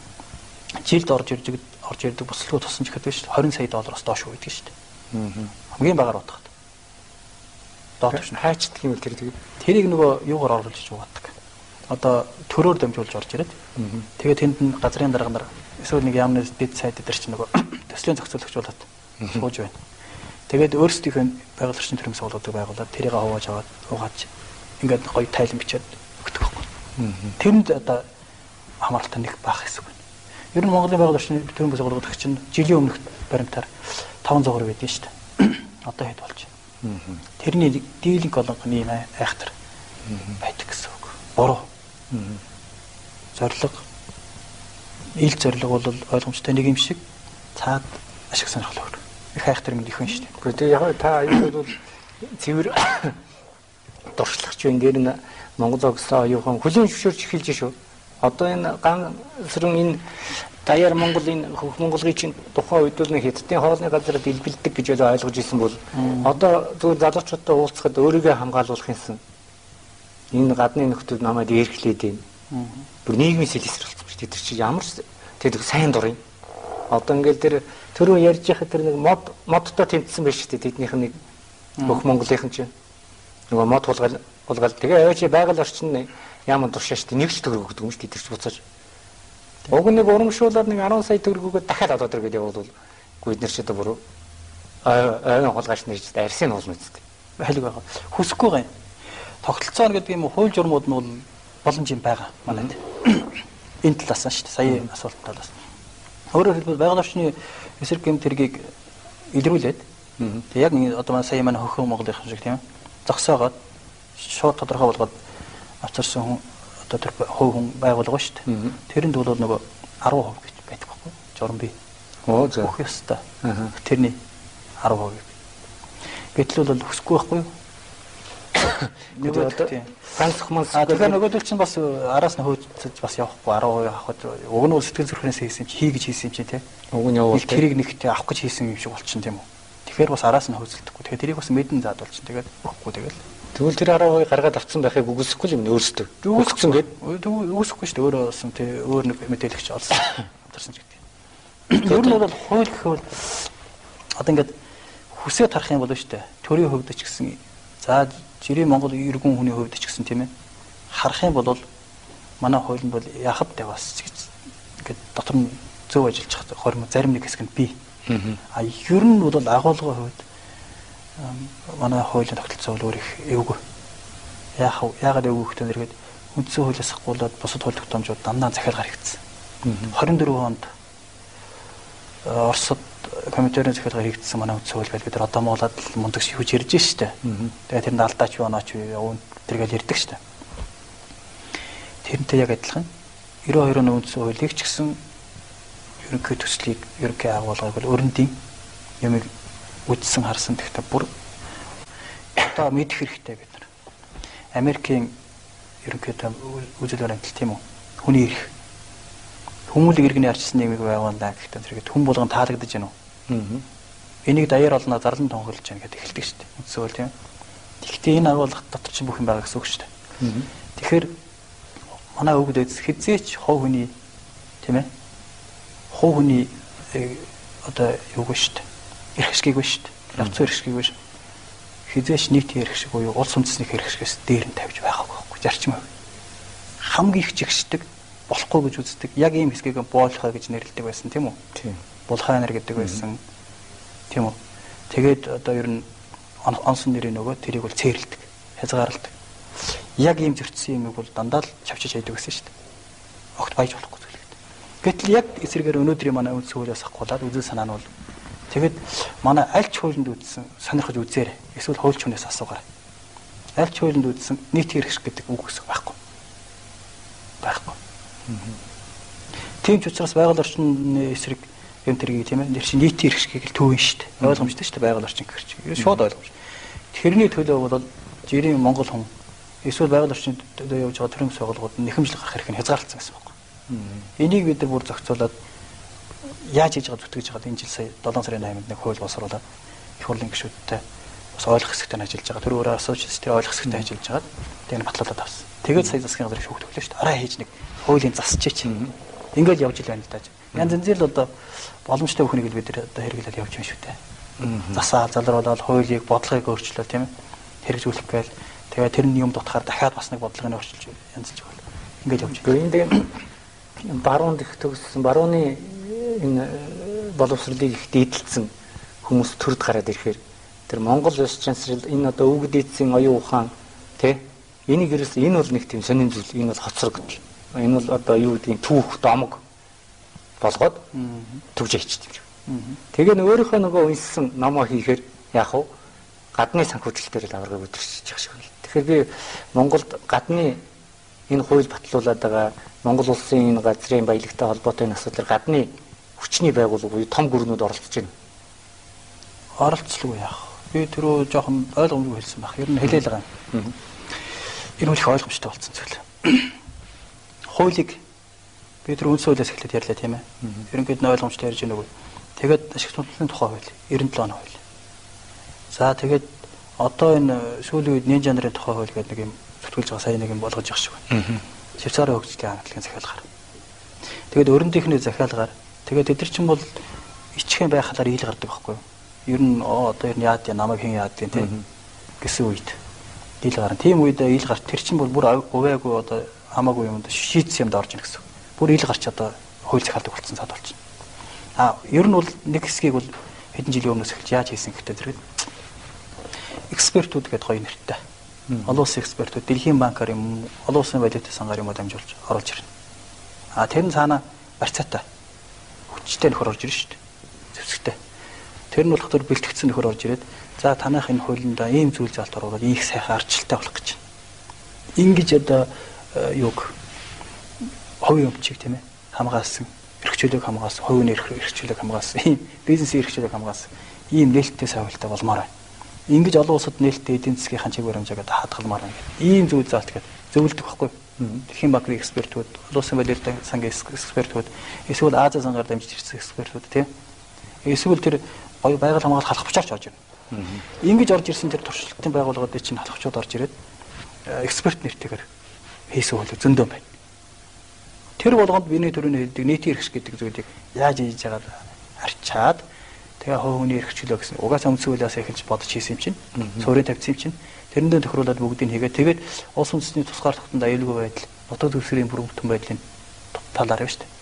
жилд орж ирдэг бослогоо тосон ч гэдэг шүү дээ. 20 сая доллароос доош үү гэдэг шүү дээ. Хамгийн багаар утгад. Доотч нь хайчдаг юм л тэрийг нөгөө юугаар оруулж угаадаг. Одоо төрөөр дамжуулж орж ирээд тэгээ тэнд нь газрын дарга нар эсвэл нэг яамны дэд сайд дээр чинь нөгөө төслийн зохицуулагч болоод сууж байна. Тэгээд өөрсдийнхөө байгаль орчин төрийн сургуулиудыг байгуулад тэрийг хувааж аваад угааж ингээд гоё тайлан бичээд өгдөг байхгүй. Тэрэнд одоо хамааралтай нэг баах хэсэг байна. Ер нь Монголын байгаль орчин төрийн сургуулиуд чинь жилийн өмнөх баримтаар 500 гаруй байдсан шүү дээ. Одоо хэд болж байна. Тэрний дийлэнх олонхны айхтар байдаг гэсэн үг. Буруу. Зорилго ил зорилго бол ойлгомжтой нэг юм шиг цаад ашиг сонирхол өөр. Их айхтар юм их хүн шүү дээ. Гэхдээ яг та энэ бол цэвэр дуршлагч байна. Дээр нь Монгол зогсоо оюухан хүлийн зөвшөөрч эхэлж шүү. Одоо энэ ганцрын энэ даяар Монголын хөх Монголын чинь тухайн үед бол Хятадын хоолны газарт илбэлдэг гэж ойлгож ирсэн бол одоо зөвхөн залуучуудтай уулзахад өөрийгөө хамгаалуулах юмсан. Энэ гадны нөхдөд намайг эргэлээд байна. Бүр нийгмийн сэлэсрэлт болж тэр чинь ямар тэр сайн дур юм. Одоо ингээл тэр ярьж яхад тэр нэг модтой тэмцсэн байж шүү дээ. Тэднийх нэг хөх Монголынхан чинь нөгөө мод хулгаал тэгээ аваач байгаль орчин ямар туршаа шүү дээ. Нэг л төгрөг өгдөг юм шүү дээ. Тэр чинь буцааж уг нэг урамшуулаад нэг 10 сая төгрөгөөгөө дахиад одоо тэр гэдэг явуулвал бид нар ч одоо бүр ойн хулгайч нэрж арсын уулна үсттэй. Хэлэг байгаа. Хүсэхгүй гай. Тогтолцоо гэдэг юм хууль журмууд нь бол боломж юм байгаа манайд. Энэ талаас нь шүү дээ. Сая асуулт талаас. Өөрөөр хэлбэл байгаль орчны эсрэг гэмт хэргийг илрүүлээд яг одоо сая манай хөхөн Монголынхан шиг тийм ээ зогсоогоод шууд тодорхой болгоод авчирсан хүн одоо тэр хувь хүн байгуулга шүү дээ. Тэрэнд бол нөгөө 10% гэж байдаг байхгүй. Журам бий. Оо за. Бүх ёстой. Тэрний 10%. Гэтэл бол хүсэхгүй байхгүй юу? Нөгөө одоо ганц хүмүүс тэгэхээр нөгөөдөл чинь бас араас нь хөөцөж бас явахгүй 10% авахд уг нь сэтгэл зүрхнээс хийсэн юм чи хий гэж хийсэн юм чи тий. Уг нь явуул тэрийг нэгт авах гэж хийсэн юм шиг болчихно тийм үү. Тэгэхээр бас араас нь хөөцөлдөхгүй. Тэгэхээр тэрийг бас мэдэн заадуулчихна. Тэгээд өгөхгүй тэгэл. Тэгвэл тэр 10% гаргаад авцсан байхыг үгүйсэхгүй юм өөрсдөө. Үгүйсгсэн гээд үгүйсэхгүй шүү дээ. Өөрөө болсон тий өөр нэг мэдээлэгч олсон. Авдарсан ч гэдэг. Ер нь бол хууль гэхэл одоо ингээд хүсээ тарах юм болов шүү дээ. Төрийн хувьд ч гэсэн за жирийн Монгол иргэн хүний хувьд ч гэсэн тийм ээ харах юм бол манай хуулинд бол яхад таваас гэж ингээд дотор нь зөв ажиллаж байгаа хорим зарим нэг хэсэг нь бий. А ер нь бол агуулгын хувьд манай хуулийн тогтолцоо бол өөр их эвгүй. Яагаад эвгүй гэхээр нэргээд үндсэн хуулиас хавуулаад бусад хууль тогтоомжууд дандаа захиалгаар хийгдсэн. 24 онд Оросд комитетийн захиалгаар хийгдсэн манай үндсэн хууль байл бид нар одоо Монголд мундаг шивж ярьж штэ. Тэгээ тэрэнд алдаач юу онооч юу тэргээл ярьдаг штэ. Тэрнтэй яг адилхан 92 оны үндсэн хуулийг ч гэсэн ерөнхий төслийг ерөнхий агуулгыг бол өрөндийн юмыг үдсэн харсан гэхдээ бүр одоо мэдэх хэрэгтэй бид нар. Америкийн ерөнхий үзэл баримтал тийм үү? Хүний эрх. Хүмүүлэг иргэний арчсан нийгмийг байгуулна гэхдээ зэрэг хүн болгон таалагдаж байна уу? Энийг даяар олно зарлан тонхорлож байна гэдэг эхэлдэг шүү дээ. Үндсөө бол тийм. Тэгэхдээ энэ агуулга дотор чинь бүх юм байгаа гэсэн үг шүү дээ. Тэгэхээр манай өвгдөд хизээч хов хүний тийм ээ? Хов хүний одоо юуг шүү дээ. Эрх ашгийг биш шүү дээ. Явцсан эрх ашгийг биш. Хизээч нийтийн эрх ашиг буюу улс үндэсний эрх ашигээс дээр нь тавьж байгаагүй байхгүй. Зарчим байв. Хамгийн их жигшдэг болохгүй гэж үздэг. Яг ийм хэсгийг боолхоо гэж нэрлэдэг байсан тийм үү? Тийм. Булхайнер гэдэг байсан. Тийм үү? Тэгээд одоо ер нь онсон нэрийн нөгөө тэрийг бол цээрэлдэг. Хязгаарладаг. Яг ийм зөрчсөн юм бол дандаа л чавчиж хайдаг гэсэн шүү дээ. Огт баяж болохгүй зүйлэгд. Гэтэл яг эсрэгээр өнөөдрийн манай үндс хуулиас ахгуулаад үзэл санаа нь бол тэгэд манай аль ч хуулинд үздсэн сонирхож үзээрэй. Эсвэл хуульч хүнээс асуугаарай. Аль ч хуулинд үздсэн нийтийн эрх гэдэг үг гэсэн байхгүй. Байхгүй. Тийм ч учраас байгаль орчны эсрэг юм тэргийг тийм ээ. Тэр чинь нийтийн эрх шиг л төвөн шүү дээ. Ойлгомжтой шүү дээ байгаль орчин гэх чинь. Шууд ойлгомж. Тэрний төлөө бол жирийн Монгол хүн эсвэл байгаль орчинд явж байгаа төрийн байгууллагууд нэхэмжлэг гарах хэрэг нь хязгаарлагдсан гэсэн байна. Энийг бид нар бүр зохицуулаад яаж хийж байгаа зүтгэж байгаа энэ жил сая 7 сарын 8-нд нэг хууль боловсруулаад их хурлын гишүүдтэй бас ойлгох хэсэгтээ ажиллаж байгаа. Тэр өөрөө асууж тэр ойлгох хэсэгтээ ажиллаж байгаа. Тэгээ батлуулаад авсан. Тэгээд сая засгийн газрын шүүхт өглөө шүү дээ. Араа хийж нэг хуулийн засчээ чинь. Ингээд явж ил байна л даа. Янз янзын л одоо боломжтой бүхнийг л бид нар одоо хэрэглээд явж байна шүү дээ. Засаа залруулаад хуулийг бодлогыг өөрчлөлөө тийм ээ. Хэрэгжүүлэх гээл тэгээ тэр нь юм дутахаар дахиад бас нэг бодлогыг өөрчилж янзлж байна. Ингээд явж байна. Энэ баруунд их төгссөн барууны энэ боловсролыг их дийдэлсэн хүмүүс төрд гараад ирэхээр Тэр Монгол улс чансрал энэ одоо өвгд эцсийн оюун ухаан тий энийг ерөөс энэ бол нэг тийм сонин зүйл. Энэ бол хоцрог гэл. Энэ бол одоо юу гэдгийг түүх домог болгоод төвж ичдэг. Тэгээ өөрийнхөө нөгөө унссан номоо хийхээр яах вэ? Гадны санхүүжилтээр л аваргыг өдөрсөж явах шиг байна. Тэгэхээр би Монголд гадны энэ хууль батлуулаад байгаа Монгол улсын энэ газрын баялагтай холбоотой энэ асуудлаар гадны хүчний байгууллага том гүрнүүд оролцож байна. Оролцлоо яах. Би түрүү жоохон ойлгомжгүй хэлсэн баг. Ер нь хэлээл байгаа юм. Энэ үл их ойлгомжтой болсон зүйл. Хуулийг би түрүү үндс хуулиас эхлээд ярьлаа тийм ээ. Ерөнхийд нь ойлгомжтой ярьж байна уу. Тэгээд ашиг судлалын тухай хууль 97 оны хууль. За тэгээд одоо энэ сүүлийн үед нэн жанрын тухай хууль гэдэг нэг юм зүтгүүлж байгаа сайн нэг юм болгож явах шиг байна. Швейцарын хөгжлийн хангалтын захиалгаар. Тэгээд өрөндийнхний захиалгаар тэгээд эдгээр чинь бол ичхэн байхалаар ил гардаг байхгүй юу? Ер нь одоо ер нь яад намайг хэн яад тийм гэсэн үед ил гарна. Тийм үед ил гарч тэр чинь бол бүр говьяагүй одоо хамаагүй юмд шийдсэн юмд орж ийн гэсэн. Бүр ил гарч одоо хууль захиалдаг болсон цаад болчихно. Ер нь бол нэг хэсгийг бол хэдэн жилийн өмнөөс эхэлж яаж хийсэн гэхдээ зэрэг экспертүүд гэдэг гоё нэртэй. Олон улсын экспертүүд Дэлхийн банкаар юм, олон улсын валютын сангаар юм дамжуулж оруулж ирнэ. Тэр нь цаана барьцаатай. Хүчтэй нөхөр орж ирнэ шүү дээ. Зэвсэгтэй. Тэр нь болохоор бэлтгэгдсэн нөхөр орж ирээд за танах энэ хуулиндаа ийм зүйл заалт оруулаад их сайхан арчилтай болох гэж байна. Ингиж одоо юг хувийн өмчийг тийм ээ хамгаалсан, эрхчлөлийг хамгаалсан, хувийн эрхчлөлийг хамгаалсан, ийм бизнесийн эрхчлөлийг хамгаалсан ийм нээлттэй сайвалтай болмоор байна. Ингиж олон улсад нээлттэй эдийн засгийн чиг баримжаагаад хадгалмаар байна. Ийм зүйл заалт гэдэг зөвлөдөг байхгүй. Дэлхийн банкны экспертүүд, олон улсын валютын сангийн экспертүүд, эсвэл Азийн сангаар дамжиж ирсэн экспертүүд тийм. Эсвэл тэр гоё байгаль хамгаалалт халахвчаарч орж ирнэ. Ингиж орж ирсэн тэр туршилтын байгууллагуудын чинь халахвчууд орж ирээд эксперт нэртэйгээр хийсэн хууль зөндөө байна. Тэр болгонд биний төрөний хэлдэг нийтийн эрхч гэдэг зүйлийг яаж хийж яагаад арчаад тэгээ хувийн эрхчлөө гэсэн угаасаа үндсэн хуулиас эхэлж бодож хийсэн юм чинь суурийн тавьсан юм чинь тэрэндээ тохируулаад бүгдийг хийгээд тэгээд улс үндэстний тусгаар тогтонд аюулгүй байдал нутаг дэвсгэрийн бүрэн байдлын талаар байна шүү дээ.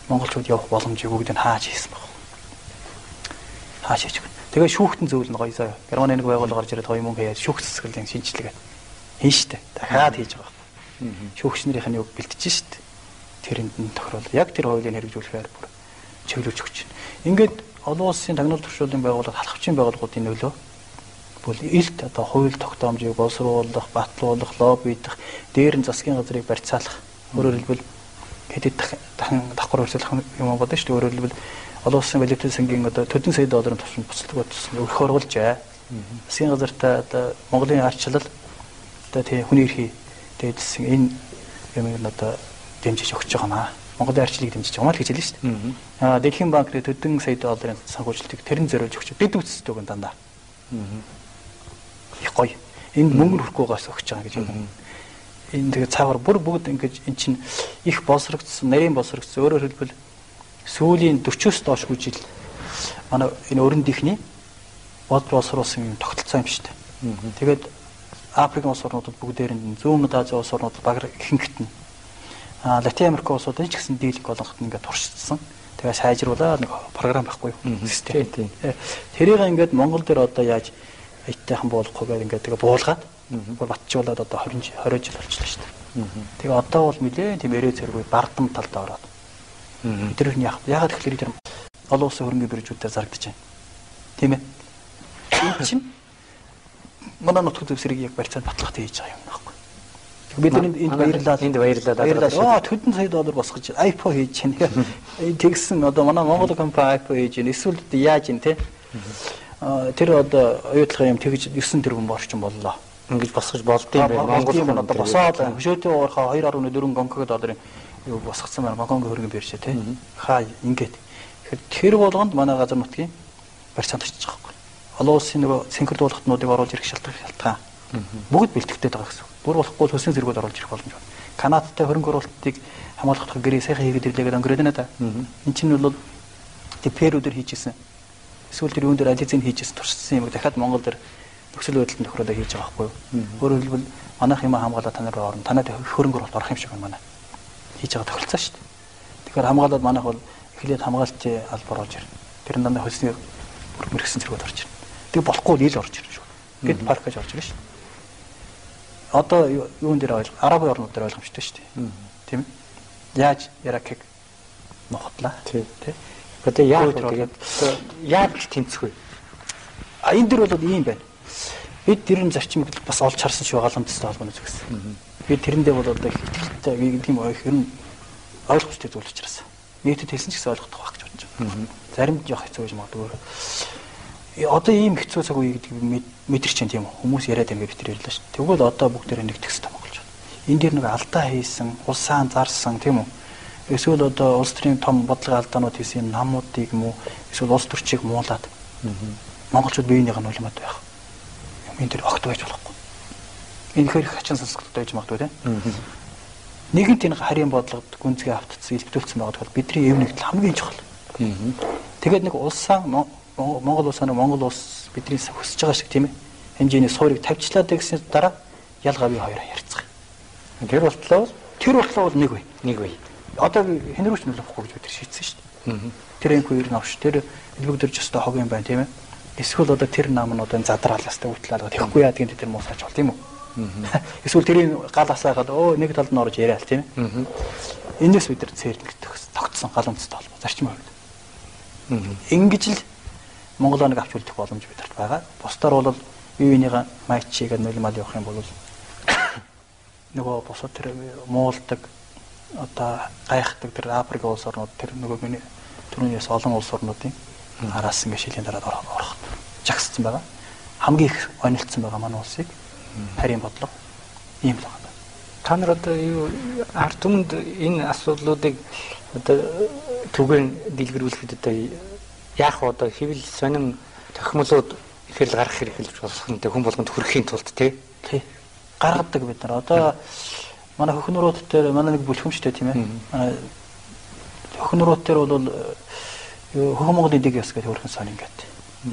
Монголчууд явах боломжийг бүгдийг хааж хийсэн баг. Хааж хийж байна. Тэгээ шүүхтэн зөвлөн гоё заа. Германы нэг байгууллага гарч ирээд гоё мөнгө хаяад шүүх засаглалын шинжилгээ хийн штэ. Дахиад хийж байгаа байхгүй. Шүүгч нарын юг бэлтэж штэ. Тэрэнд нь тохируулаад яг тэр хуулийг хэрэгжүүлэхээр бүр чиглүүлж өгч байна. Ингээд олон улсын тагнуул туршууллын байгууллага халахвчийн байгууллагуудын нөлөө бол илт одоо хууль тогтоомжийг боловсруулах, батлуулах, лоббидах, дээр нь засгийн газрыг барьцаалах. Өөрөөр хэлбэл хэдэд дахин давхар хөрсөлөх юм бодсон шүү дээ. Өөрөөр хэлбэл олон улсын валютын сангийн одоо төдөн сая долларын тусам буцалдаг болсон өрх оруулжээ. Засгийн газартаа одоо Монголын арчлал одоо тий хүний эрхий дээдсэн энэ юмыг одоо дэмжиж өгч байгаа маа. Монголын арчлыг дэмжиж байгаа маа л гэж хэлсэн шүү дээ. Дэлхийн банкны төдөн сая долларын санхүүжилтийг тэрэн зориулж өгч бид үсдэг өгөн дандаа. Их гоё. Энэ мөнгө хөрөхгүйгээс өгч байгаа гэж юм. Энэ тэгээ цаагаар бүгд ингэж эн чинь их боловсрогдсон, нарийн боловсрогдсон. Өөрөөр хэлбэл сүүлийн 40-оос доошгүй жил манай энэ өрөндийнхний боловсруулсан юм тогтолцоо юм шүү дээ. Тэгээд Африкийн улс орнуудад бүгдээр нь зүүн Азийн улс орнууд багаар ихэнхт нь Латин Америк улсуудын ч гэсэн дийлэнх болгоход ингээд туршилсан. Тэгээ сайжруулаад нэг програм байхгүй юу? Систем. Тэрийг ингээд Монгол дээр одоо яаж аятайхан болохгүй гэдэг ингээд тэгээ буулгаад батжуулаад одоо 20 жил болчихлоо шүү дээ. Тэгээ одоо бол нэлээд тийм эрээ зэргүй бардам талд ороод. Бид нар яагаад тэгэхээр тэр олон улсын хөрөнгөний биржүүдээр зарагдаж байна. Тийм ээ. Энэ чинь манай нутаг дэвсгэрийг яг барьцаанд батлахад хийж байгаа юм аахгүй. Бид энд баярлалаа. Төдөн сая доллар босгож iPhone хийж чинь. Тэгсэн одоо манай Монгол компани iPhone хийж чинь эсвэл яаж юм те. Тэр одоо оюутлахын юм тэгж 9 тэрбум орчим боллоо. Ингэж босгож болдсон юм байна. Монгол одоо босоод хөшөөтэй уурхаа 2.4 гонког долларын юу босгоцсон байна. Гонког хөрөнгө биржээ те. Хаа ингээд. Тэр болгонд манай газар нутгийн барьцаанд очиж байгаа байхгүй. Олон улсын нөгөө синхронизуулалтнуудыг оруулж ирэх шалтгаан бүгд бэлтгэдэг байгаа гэсэн. Бүр болохгүй төсний зэрэгүүд оруулж ирэх боломж байна. Канадтай хөрөнгө оруулалтыг хамгаалах гэрээ сайхан хийгээд ирлээгээд өнгөрөөд байна да. Энд чинь бол Перудэр хийжсэн. Эсвэл тэр юун дээр ализын хийжсэн туршсан юм дахиад Монгол дээр нөхцөл байдлын тохиолдол хийж байгаа байхгүй юу? Өөрөөр хэлбэл манайх юм хамгаалаад та нарыг орно. Танад хөрөнгө оруулалт орох юм шиг байна манай. Хийж байгаа тохиолцоо шүү дээ. Тэгэхээр хамгаалаад манайх бол эхлээд хамгаалтын албаар орж ирнэ. Тэр нь дандаа хөлсний мөргсөн зэрэгүүд орж ирнэ. Тэг болохгүй ил орж ирнэ шүү. Гэт парк гэж орж ирнэ шүү. Одоо юун дээр арабын орнууд дээр ойлгомжтой шүү дээ. Тийм ээ. Яаж Иракийг нухтлаа. Тий. Одоо яаж тэгээд яаж тэнцэх вэ? Энэ дэр бол ийм байна. Бид тэрэн зарчмыг бас олж харсан шүү галамжтай холбооны зүгээс. Би тэрэндээ бол одоо ихтэй гэдэг юм их ер нь ойлгомжтой зүйл учраас. Нийтэд хэлсэн ч гэсэн ойлгох байх гэж бодож байна. Зарим жоох хэцүү гэж магадгүй. Одоо ийм хэцүү цаг үе гэдэг мэдэрч чинь тийм хүмүүс яриад байгаа бид тэр ярьлаа шүү. Тэгвэл одоо бүгдээрээ нэгдэх хэрэгтэй монголч. Энэ дэр нэг алдаа хийсэн, улсаан зарсан тийм үү? Эсвэл одоо улс төрийн том бодлогын алдаанууд хийсэн намуудыг юм уу? Эсвэл улс төрчийг муулаад монголчууд биенийх нь улмаад байх. Энэ дэр огт байж болохгүй. Энэ хэр их хачин сонсголттой байж магадгүй тийм. Нэгэнт энэ харийн бодлогод гүнзгий автцсан, илбэтүүлсэн байгаа тохиол бидний эв нэгдэл хамгийн чухал. Тэгээд нэг улсаан Монгол улсаа Монгол улс бидний хүсэж байгаа шиг тийм ээ хэмжээний суурийг тавьчлаад гэсэн дараа ялгаа бий хоёроо ярьцгаая. Тэр болтлоо бол нэг бай. Одоо хинрүүч нөлөөхгүй гэж бид шийдсэн шүү дээ. Тэр энэгүй ер нь авш. Тэр элбэгдэрч өстой хог юм байна тийм ээ. Эсвэл одоо тэр нам нь одоо задраалаастай үтлээд тэгэхгүй яа гэдэг тэр муусаач бол тийм үү. Эсвэл тэрийн гал асаагаад нэг талд нь орж яриа л тийм ээ. Энэс бид нар цээрнэх тогтсон галамжтай холбоо зарчим хувьд. Ингэж л Монголоо нэг авч үлдэх боломж бидэрт байгаа. Бусдаар бол бие биенийгээ майчигээд нулимал явах юм бол нөгөө босоо тэр муулдаг одоо гайхдаг тэр Африк улс орнууд тэр нөгөө миний түрүүнээс олон улс орнуудын араас ингэ шилийн дараад орох жагссан байгаа. Хамгийн их онилцсан байгаа манай улсыг харийн бодлого ийм л байна. Та нар одоо юу ард түмэнд энэ асуудлуудыг одоо түгээн дэлгэрүүлэхэд одоо яах вэ одоо хэвэл сонин тохимолууд ихэл гарах хэрэглэж болох нь хүн болгонд хүрэхийн тулд тий гаргадаг бид нар одоо манай хөхнөрүүд дээр манай нэг бүлхэмжтэй тийм ээ манай хөхнөрүүд дээр бол хөхөн Монголын дэг яс гэдэг хөрхэн сан ингээд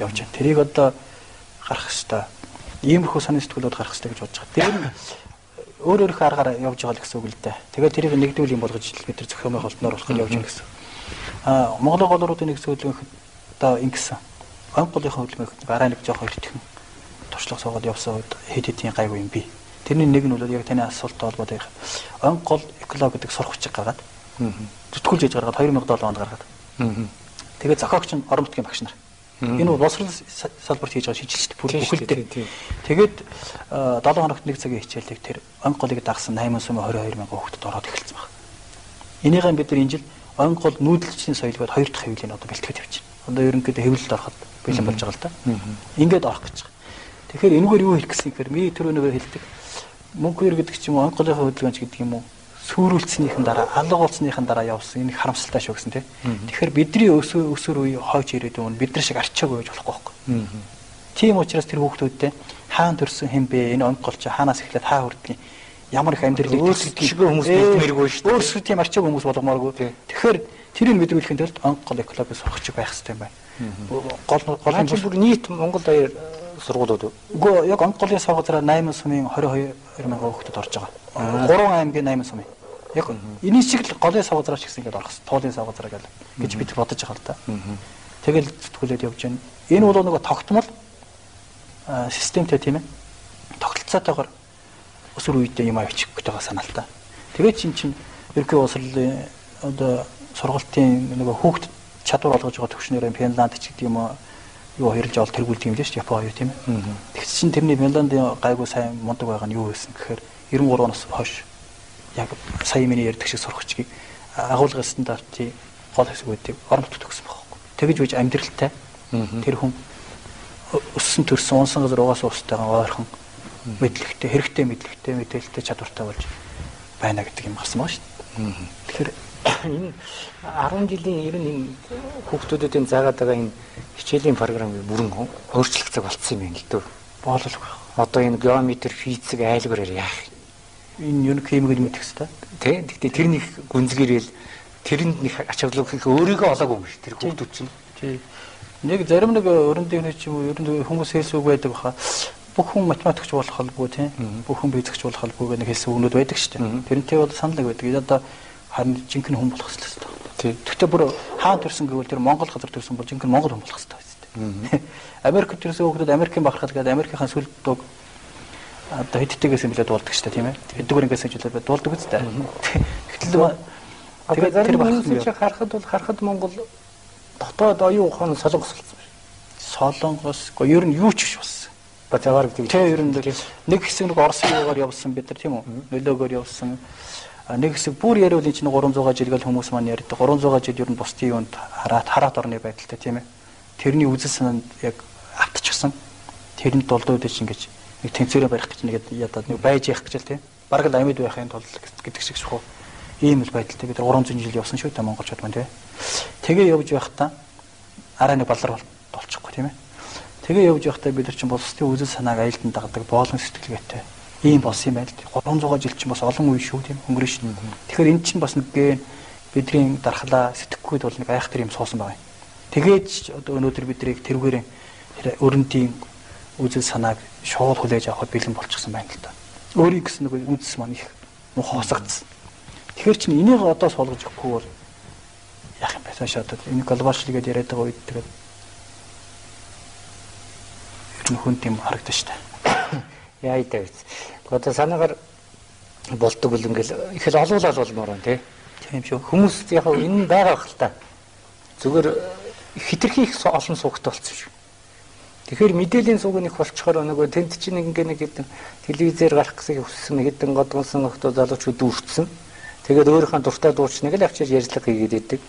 явж байна. Тэрийг одоо гарах хэвээр иймэрхүү сонин сэтгүүлүүд гарах хэвээр гэж бодож байгаа. Тэр нь өөр аргаар явж байгаа л гэсэн үг л дээ. Тэгээд тэрийг нэгдүүл юм болгож бид нар зохиомын холбооноор болох явж байгаа гэсэн. Монголын голруудын нэг зөвлөгөөнх одоо ингэсэн. Онголынхаа хөдөлмөрт гараа нэг жоох хоёр тэхэн туршлага суугаад явсан үед хэд хэдийн гайгүй юм би. Тэрний нэг нь бол яг таны асуулттай холбоотой онгол эколог гэдэг сурах хүчиг гаргаад зүтгүүлж яж гаргаад 2007 онд гаргаад. Тэгээд зохиогч нь орон нутгийн багш нар. Энэ бол босрол салбарт хийж байгаа шийдэлчтэй бүхэлдээ. Тэгээд 7 хоногт нэг цагийн хичээлийг тэр онголыг дагсан 822 мянган хүүхдэд ороод эхэлсэн баг. Энийгээ бид нар энэ жил онгол нүүдэлчний соёлгоод 2 дахь хэвлэлийн одоо бэлтгэж явж байна. Одоо ерөнхийдөө хэвлэлд ороход бэлэн болж байгаа л да. Ингээд орох гэж байгаа. Тэгэхээр энэгээр юу хэлэх гэсэн юм бэ? Ми түрүүнийгээр хэлдэг. Мөнгөөр гэдэг ч юм уу онголынхаа хөдөлгөөнч гэдэг юм уу сүрүүлснийхэн дараа алга болсныхын дараа явсан энэ харамсалтай шүү гэсэн тийм. Тэгэхээр бидний өсвөр үе хойч ирээд өмнө бид нар шиг арчаагүй байж болохгүй байхгүй. Тийм учраас тэр хүүхдүүдтэй хаан төрсөн хэм бэ? Энэ онголч хаанаас эхлээд хаа хүрдгийг ямар их амьдралыг өөрсдөө хүмүүс мэдмээргүй шүү дээ. Өөрсдөө тийм арчаагүй хүмүүс болгомооргүй. Тэгэхээр тэрийг мэдрүүлэхэд тулд онгол экологи сурах чиг байх хэрэгтэй юм байна. Гол нь бүр нийт Монгол даяар сургуулиуд. Үгүй яг онголын савгазраа 8 сумын 22 мянган хүүхдэд орж байгаа. 3 аймгийн 8 сумын. Яг энэ шиг л голын савгазраа ч гэсэн ингээд орох хэрэгтэй. Туулын савгазраа гэж бид бодож байгаа л да. Тэгэл зүтгүүлээд явж байна. Энэ бол нөгөө тогтмол системтэй тийм ээ. Тогтолцоотойгоор өсвөр үедээ юм авчих гэж байгаа санаа л та. Тэгээд чинь ерөнхий боловсролын одоо сургалтын нөгөө хүүхд чадвар олгож байгаа төвчнөрөө Финланд ч гэдэг юм уу юу хэрэлж авал тэргүүлдэг юм л шүү Япон хоёр тийм ээ. Тэгс чинь тэрний Финландын гайгүй сайн мундаг байгаа нь юу байсан гэхээр 93 оноос хойш яг сая миний ярьдаг шиг сурахчгийг агуулгын стандартын гол хэсгүүдийг орон нутгад төгсөн байхгүй. Тэгэж үж амьдралтай тэр хүн өссөн төрсөн унсан газар угаасаа устайгаа ойрхон мэдлэгтэй хэрэгтэй мэдлэгтэй мэдээлэлтэй чадвартай болж байна гэдэг юм гарсан байна шүү дээ. Тэгэхээр энэ 10 жилийн ер нь энэ хүүхдүүдэд заагаад байгаа энэ хичээлийн програмыг бүрэн өөрчлөгдөж болцсон юм байна л дээ. Боололгүй. Одоо энэ геометр, физик айлгуураар яах энэ юу нэг хэмээг мэдэх хэрэгтэй. Тэ. Гэхдээ тэр нэг гүнзгийрэл тэрэнд нэг ач холбогдол хийх өөрийгөө олоогүй шүү тэр хүүхдүүд чинь. Тий. Нэг зарим нэг өрөндийн ч юм уу ер нь хүмүүс хэлсүүг байдаг баха. Бүх хүн математикч болох албагүй тийм. Бүх хүн физикч болох албагүй гэх хэлсэн өгнүүд байдаг шүү дээ. Тэрнтэй бол санал байдаг. Одоо харин жинхэнэ хүн болох хэрэгтэй. Тий. Гэхдээ бүр хаан төрсөн гэвэл тэр Монгол газар төрсөн бол жинхэнэ монгол хүн болох хэрэгтэй. Америкт ерөөсөө хүүхдүүд Америкийн бахархал гэдэг Америкийн сүлд дуг одоо хэдтэйгээс нэлээд дуулдаг шүү дээ тийм ээ. Хэддүгээр ингээс нэлээд дуулдаг үстэй. Гэтэл тэгээд тэр бахархал харахад Монгол дотоод оюун ухааны солонгос болсон. Солонгосгүй ер нь юу ч биш болсон. Бацаагаар гэдэг. Тийм ер нь нэг хэсэг нэг Оросын явуулсан бид нар тийм үү? Нөлөөгөөр явуулсан. Нэг хэсэг бүр яриул энэ чинь 300 жил гэл хүмүүс маань ярьдаг. 300 жил ер нь бусдын юунд хараат орны байдалтай тийм ээ. Тэрний үзэл санаанд яг автчихсан. Тэрэнд долдоод ич ингэж нэг тэнцвэрээ барих гэж нэг ядаад нэг байж явах гэж л тийм. Бараг л амьд байхын тулд гэдэг шиг шүү. Ийм л байдалтай бид 300 жил явсан шүү дээ монголчууд маань тийм. Тэгээ явж байхдаа араа нэг балар болчихгүй тийм ээ. Тэгээ явж байхдаа бид нар чинь бусдын үзэл санааг айлдан дагдаг боолон сэтгэлгээтэй ийм болсон юм байна л 300 жил чинь бас олон үе шүү тийм өнгөрөн шүү. Тэгэхээр эн чинь бас нэг бидний дархлаа сэтгэхүйд бол нэг айхтар юм суусан байгаа юм. Тэгээд одоо өнөөдөр бидрийг тэрүүгээрээ өрөндийн үзэл санааг шууд хүлээж авахд бэлэн болчихсон байна л да. Өөрийн гэсэн нэг үзэл маань их муухай хасагдсан. Тэгэхээр чинь энийг одоо суулгаж өгөхгүй бол яах юм бэ? Цааш одоо энэ глобалчлал гэдээ яриад байгаа үед тэгээд хүн тийм харагдаж штэ. Яа идэ. Одоо санаагаар болдог л ингээл их л олуулаад болмоор байна тий. Тийм шүү. Хүмүүс яг энэ байгаа хэл та. Зүгээр хитрхи их олон суугтай болсон шүү. Тэгэхээр мэдээллийн сууг нэг болчхоор нөгөө тэнд чинь нэг хэдэн телевизээр гарах гэсэн хүссэн нэг хэдэн годгонсон нөхдөд залуучууд дүүрчсэн. Тэгээд өөрийнхөө дуртай дуучныг л авчиж ярьцлага хийгээд идэг.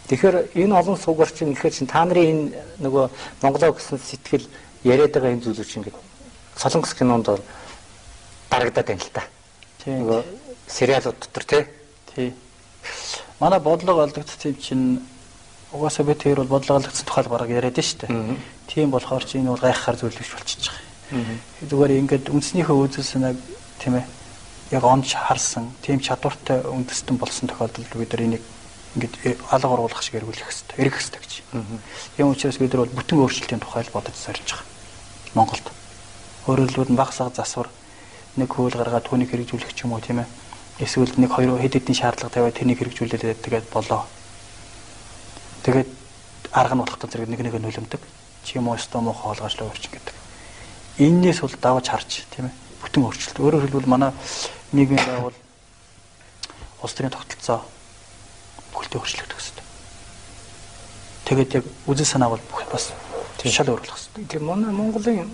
Тэгэхээр энэ олон суугаар чинь ихээр чинь та нарын энэ нөгөө Монголоо гэсэн сэтгэл яриад байгаа энэ зүйлүүд чинь ингээд солонгос кинонд дарагдаад байна л та. Тийм. Нөгөө сериалууд дотор тий. Манай бодлого олдогдсон чинь угаасаа би тэр бол бодлого олдогдсон тухай бараг яриад штэ. Тийм болохоор чи энэ бол гайхахаар зүйл биш болчихж байгаа. Зүгээр ингээд үндснийхөө үзэл санааг тийм ээ яг онч харсан тийм чадвартай үндэстэн болсон тохиолдолд бид нар энийг ингээд алга оруулах шиг эргүүлэх хэрэгтэй. Эргэх хэрэгтэй гэж. Ийм учраас бид нар бол бүтэн өөрчлөлтийн тухай л бодож сорж байгаа. Монголд. Өөрөөр хэлбэл багс аг засвар нэг хөл гаргаад түүнийг хэрэгжүүлэх ч юм уу тийм ээ. Эсвэл нэг хоёр хэд хэдийн шаардлага тавиад тэрнийг хэрэгжүүлээд тэгээд болоо. Тэгээд арга нь болох зэрэг нэг нөлөмдөг. Чи юм уу өстө муухай хоолгоочлоо өрчин гэдэг. Эннээс бол давж харж тийм ээ. Бүтэн өөрчлөлт. Өөрөөр хэлбэл манай нийгмийн байгуул улс төрийн тогтолцоо бүхэлдээ өөрчлөгдөх хэрэгтэй. Тэгээд яг үзэл санаа бол бүх бас шал өөр болох хэрэгтэй. Тийм манай Монголын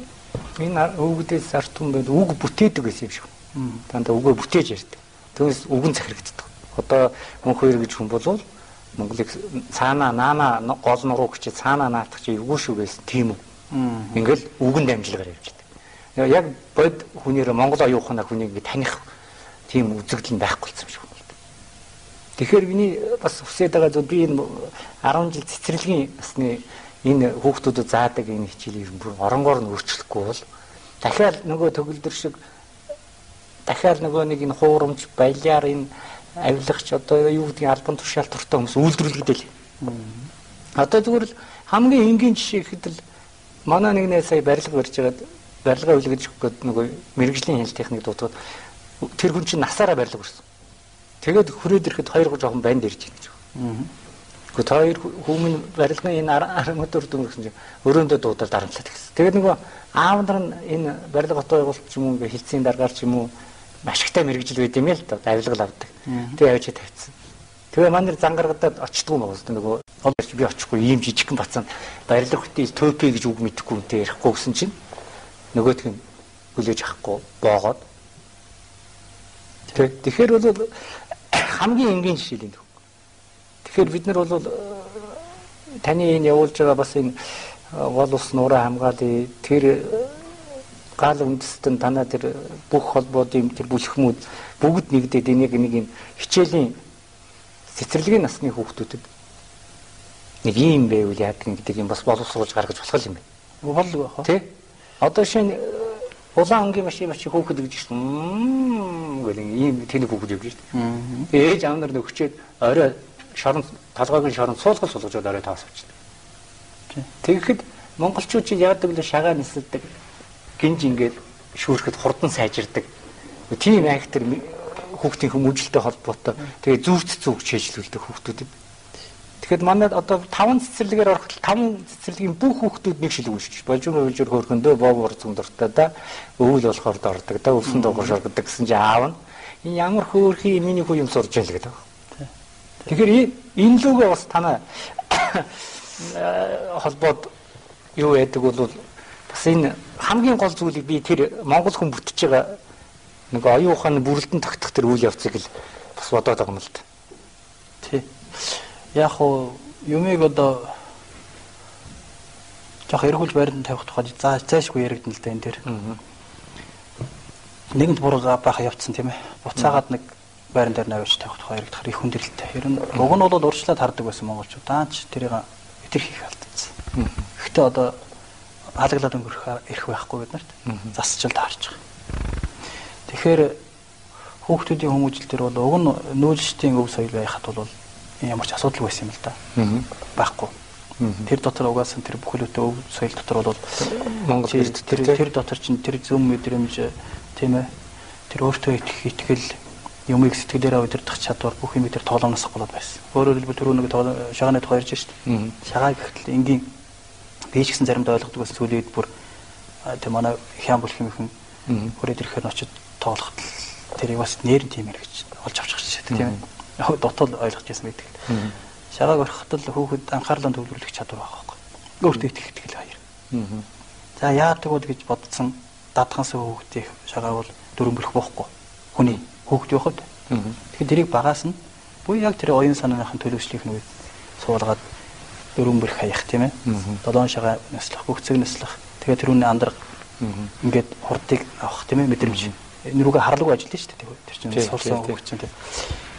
энэ өвгдээс арт хүн байд үг бүтээдэг гэсэн юм шиг. Дандаа үгөө бүтээж ярьдаг. Тэгээс үгэн захирагддаг. Одоо мөн хоёр гэж хүн болвол Монголыг цаанаа наана гол нуруу гэж цаанаа наатах чи эвгүй шүү гэсэн тийм үү. Ингээл үгэн дамжлагаар явж байдаг. Яг бод хүнээр Монгол оюун ухаанаа хүнийг ингэ таних тийм үзэгдэл нь байхгүй болсон юм шиг байна. Тэгэхээр миний бас хүсэж байгаа зүйл би энэ 10 жил цэцэрлэгийн насны энэ хүүхдүүдэд заадаг энэ хичээлийг оронгоор нь өөрчлөхгүй бол дахиад нөгөө төгөлдөр шиг дахиад нөгөө нэг энэ хуурамч баялаар энэ авилагч одоо юу гэдгийг албан тушаал туртай хүмүүс үйлдвэрлэгдэл. Одоо зүгээр л хамгийн энгийн жишээ гэхэд л манай нэгнээ сая барилга барьж байгаад барилгаа үлгэж өгөх нөгөө мэрэгжлийн хяналт техник дуудаад тэр хүн чинь насаараа барилга барьсан. Тэгээд хүрээд ирэхэд хоёр жоохон банд ирж байна гэж. Гэхдээ хоёр хүмүүс барилгын энэ мотор дүнгийн чинь өрөөндөө дуудаад дарамтлаад гэсэн. Тэгээд нөгөө аав нар нь энэ барилга хот байгуулалт ч юм уу ингээ хилцээний даргаар ч юм уу ашигтай мэрэгжил байд юм л да авилгал авдаг. Тэгээ явж тавьчихсан. Тэгээ манай зангаргадад очтгүй юм байна нөгөө олж би очихгүй ийм жижигхэн бацаанд барилга хөтөл төөпэ гэж үг мэдэхгүй үнтэй ярихгүй гэсэн чинь нөгөөх нь хүлээж авахгүй боогоод. Тэгэхээр бол хамгийн энгийн жишээ л энэ. Тэгэхээр бид нар бол таны энэ явуулж байгаа бас энэ гол ус нураа хамгаалъя. Тэр гал үндэстэн танаа тэр бүх холбоодын тэр бүлхмүүд бүгд нэгдээд энийг нэг юм хичээлийн цэцэрлэгийн насны хүүхдүүдэд нэг юм байвал яадаг гэдэг юм бас боловсруулж гаргаж болох юм байна. Болов уу? Тэ? Одоо шинэ улаан ангийн машин хүүхэд гэж шүү. Гэл ийм тэнэг хүүхэд явж шүү. Ээж аав нар нөхчөөд орой шорон толгойг шорон суулгаж орой тавс авчихдаг. Тэгэхэд монголчууд чи яадаг л шагаа нисэлдэг. Гинж ингээд шүүрхэд хурдан сайжирдаг. Тийм айхтар хүүхдийн хүмүүжлэлтэй холбоотой тэгээ зүрт зүг чийжлүүлдэг хүүхдүүдэд. Тэгэхэд манайд одоо 5 цэцэрлэгээр орох 5 цэцэрлэгийн бүх хүүхдүүд нэг шил үүсчих. Болжин хөргөндөө бог урцсан дуртай да өвөл болохоор дордог да өвсөн доогош ордог гэсэн чинь аав нь энэ ямар хөөрхий миний хүү юм сурж ял гэдэг. Тэгэхээр энэ лүгээ бас танай холбоод юу яадаг бол бас энэ хамгийн гол зүйлийг би тэр монгол хүн бүтэж байгаа нэг оюун ухааны бүрэлдэн тогтох тэр үйл явцыг л бас бодоод байгаа юм л та. Тий. Яг уу юмыг одоо жоох эргүүлж байранд тавих тухай заашгүй яригдана л да энэ тэр. Нэгэнд буруу байх явцсан тийм ээ. Буцаагаад нэг байран дээр навьж тавих тухай яригдах их хүндрэлтэй. Ер нь уг нь бол урьдчилаад хардаг байсан монголчууд. Даанч тэрийг хэтэрхийх алдсан. Гэхдээ одоо халаглаад өнгөрөх эрх байхгүй бид нарт. Засчил таарч байгаа. Тэгэхээр хүүхдүүдийн хүмүүжил төр бол уг нь нүүлжтийн өв соёл байхад бол ямар ч асуудал байсан юм л да. Байхгүй. Тэр дотор угаасан тэр бүхэлдээ өв соёл дотор бол Монгол тэр дотор чинь тэр зөв мэдрэмж тийм ээ. Тэр өөртөө итгэл юмыг сэтгэлээрээ удирдах чадвар бүх юм тэр тоолоноос болоод байсан. Өөрөөр хэлбэл түрүү нэг шагааны тухай ярьж шүү дээ. Шагаа гэхтэл энгийн би ч гэсэн заримдаа ойлгодог байсан зүйлүүд бүр тэр манай хян болох юм хүн хүрээд ирэхээр очиж тоолоход тэрийг бас нэрэн тийм гэж олж авчих шээ тийм ээ. Яг дотоод ойлгож байсан байдаг. Шагааг орхиход л хүүхэд анхаарлаа төвлөрүүлэх чадвар байгаа байхгүй. Өөртөө итгэл хоёр. За яадаг бол гэж бодсон дадгансан хүүхдийн шагааг бол дөрөв бөлөх боохгүй. Хүний хүүхд явахад. Тэгэхээр тэрийг багаас нь буюу яг тэр оюун санааныхын төлөвшлийнх нь үед суулгаад дөрөв бөлөх хаях тийм ээ. 7 шагаа наслах, бүгцэг наслах. Тэгээ тэрүүний андраг ингээд хурдыг авах тийм ээ мэдрэмж. Энэ рүүгээ харлаг ажиллаж шүү дээ. Тэр чинь сурсан хүүхд чинь тийм.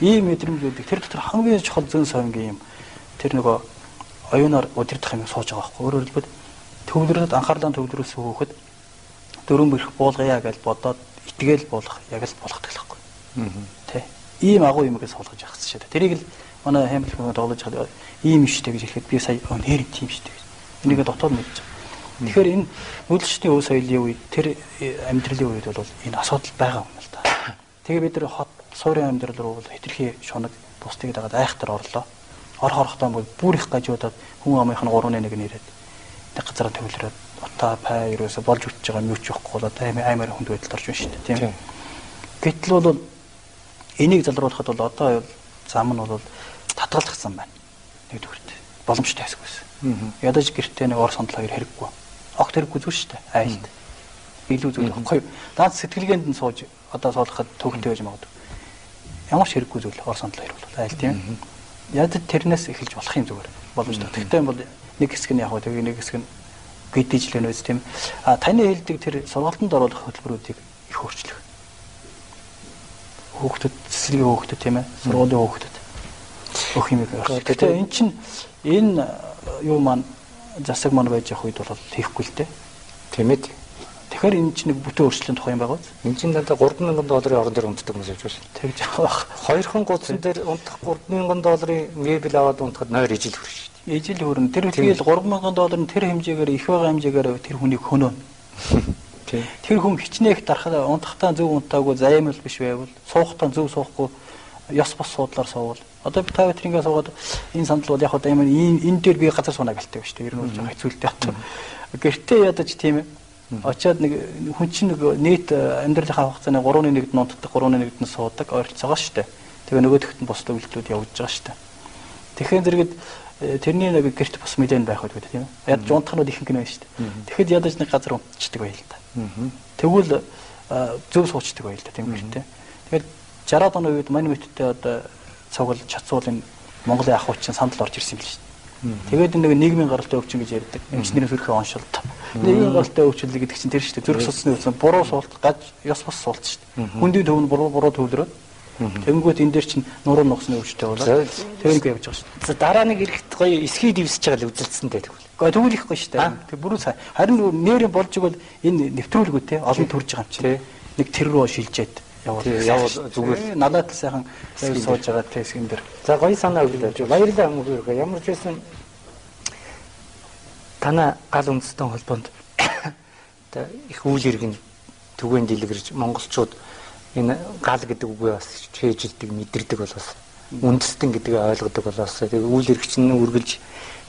Ийм мэдрэмжүүдийг тэр дотор хамгийн чухал зүүн совингийн юм. Тэр нөгөө оюунаар удирдах юм сууж байгаа байхгүй. Өөрөөр хэлбэл төвлөрөөд анхаарлаа төвлөрүүлсэн хүүхэд дөрөв бөлөх буулгая гэж бодоод итгэл болох яг л болох гэхгүй. Тэ. Ийм агуу юм гэж суулгаж явах шүү дээ. Тэрийг л манай Хэмбэл тоглож байгаа ийм штэ гэж ихэд би сая нэр тийм штэ гэж. Энийг дотоод мэдэж байгаа. Тэгэхээр энэ нүүдэлчний өв соёлын үед тэр амьдралын үед бол энэ асуудал байгаа юм л да. Тэгээ бид нар хот суурин амьдрал руу бол хэтэрхий шунаг бусдыг дагаад айхтар орлоо. Орох орохдоо бүр их гажуудаад хүн амынх нь 3-1 нэрээд тэг газар төвлөрөөд утаа пай ерөөсө болж үтж байгаа юм юу ч байхгүй бол одоо аймаар хүнд байдалд орж байна шүү дээ тийм. Гэтэл бол энийг залруулахад бол одоо зам нь бол татгалзсан байна. Нэгдүгürt боломжтой байсгүйсэн. Ядаж гэртээ нэг ор сондлоо хэрэггүй. Огт хэрэггүй зүйл шүү дээ. Айлд. Илүү зүйл байхгүй. Даад сэтгэлгээнд нь сууж одоо суулгахад төгөлтэй байж магадгүй. Ямар ч хэрэггүй зүйл ор сондлоо хэрэггүй айл тийм. Ядаж тэрнээс эхэлж болох юм зүгээр. Боломжтой. Тэгтээ бол нэг хэсэг нь яг тэгээ нэг хэсэг нь гэдээжлэн үз тийм. А таны хэлдэг тэр сургалтанд оруулах хөтөлбөрүүдийг их өөрчлөх. Хүүхдүүд цэцлэгийн хүүхдүүд тийм ээ. Сургуулийн хүүхдүүд өх юм байх. Гэхдээ эн чинь энэ юу маань засаг маань байж явах үед бол хийхгүй л дээ. Тийм ээ. Тэгэхээр энэ чинь нэг бүтэн өөрчлөлтийн тухай юм байгаа биз? Энэ чинь надад $3,000 орон дээр унтдаг хүмүүс явж байна. Тэгж байгаа. Хоёрхан гуцсан дээр унтах $3,000 мэбэл аваад унтахад нойр ижил хүрэх шүү дээ. Ижил хүрнэ. Тэр үтгэл $3,000 нь тэр хэмжээгээр их байгаа хэмжээгээр тэр хүнийг хөнөө. Тийм. Тэр хүн хичнээх дарахад унтахтаа зөв унтаагүй займал биш байвал суухтаа зөв суухгүй ёс бос суудлаар суувал одоо би та бүхэн суугаад энэ сандал бол яг одоо юм энэ дээр би газар сууна гэлтэй шүү дээ. Ер нь бол хэцүүлтэй бат. Гэртээ ядаж тийм ээ. Очоод нэг хүн чинь нэг нийт амьдралынхаа хугацааны 3-1-д унтдаг, 3-1-д нь суудаг ойролцоогоо шүү дээ. Тэгээ нөгөөхд нь бус төвлөлтүүд явж байгаа шүү дээ. Тэгэхээр зэрэгэд тэрний нэг гэрт бас мэдэн байх үед тийм ээ. Ядаж унтахнууд ихэнх нь байна шүү дээ. Тэгэхэд ядаж нэг газар унтчихдаг байл та. Тэгвэл зөв суучдаг байл та тийм гэртээ. Тэгэхээр 60-аад оны үед мань мэдтээ одоо цугал чацуулын Монголын ах уучин сандал орж ирсэн юм л шүү дээ. Тэгээд нэг нийгмийн гаралтай өвчин гэж ярьдаг. Эмчнэрийн сүрхээ оншилт. Нийгмийн гаралтай өвчлөл гэдэг чинь тэр шүү дээ. Зүрх судасны өвчин буруу суулт, гаж ёс бос суулт шүү дээ. Хүндийн төв нь буруу төвлөрөөд тэгэнгүүт энэ дээр чинь нуруу нугсны өвчтэй болоод тэгэнгүй явж байгаа шүү дээ. За дараа нэг ирэхэд гоё эсхий дивсэж байгаа л үзэлцсэндээ тэгвэл. Гэхдээ тэгвэл их гоё шүү дээ. Тэг бүрэн сайн. Харин нэрийн болж игэл энэ нэвтрүүлгүй те олон төрж байгаа юм чинь. Нэг тэр рүү шилжээд явал зүгээр налаад сайхан сууж байгаа тэсгэн дээр. За гоё санаа өглөө. Баярлалаа хүмүүрээ. Ямар ч байсан танай гал үндэстэн холбоонд одоо их үйл иргэн түгээн дэлгэрж монголчууд энэ гал гэдэг үгээ бас чэйжилдэг мэдэрдэг бол бас үндэстэн гэдгийг ойлгодог болоосоо тэгээ үйл хэрэгч нь үргэлж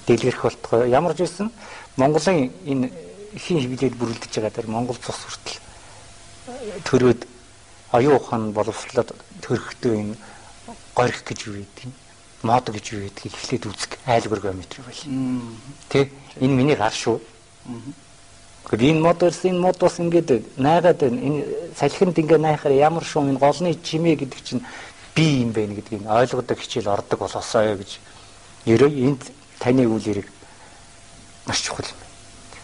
дэлгэрэх болтгоо. Ямар ч байсан Монголын энэ хин хөвлөд бүрэлдэж байгаа дээр Монгол цус хүртэл төрөөд оюун ухаан боловсруулаад төрөхдөө энэ горих гэж юу гэдэг юм. Мод гэж юу гэдгийг эхлээд үзэх айлгөр геометри байл. Тэ энэ миний гар шүү. Энэ мод бас ингээд найгаад энэ салхинд ингээд найхаар ямар шум энэ голны чимээ гэдэг чинь би юм байна гэдгийг ойлгодог хичээл ордог болоосоо гэж ерөө энд таны үйл хэрэг маш чухал юм.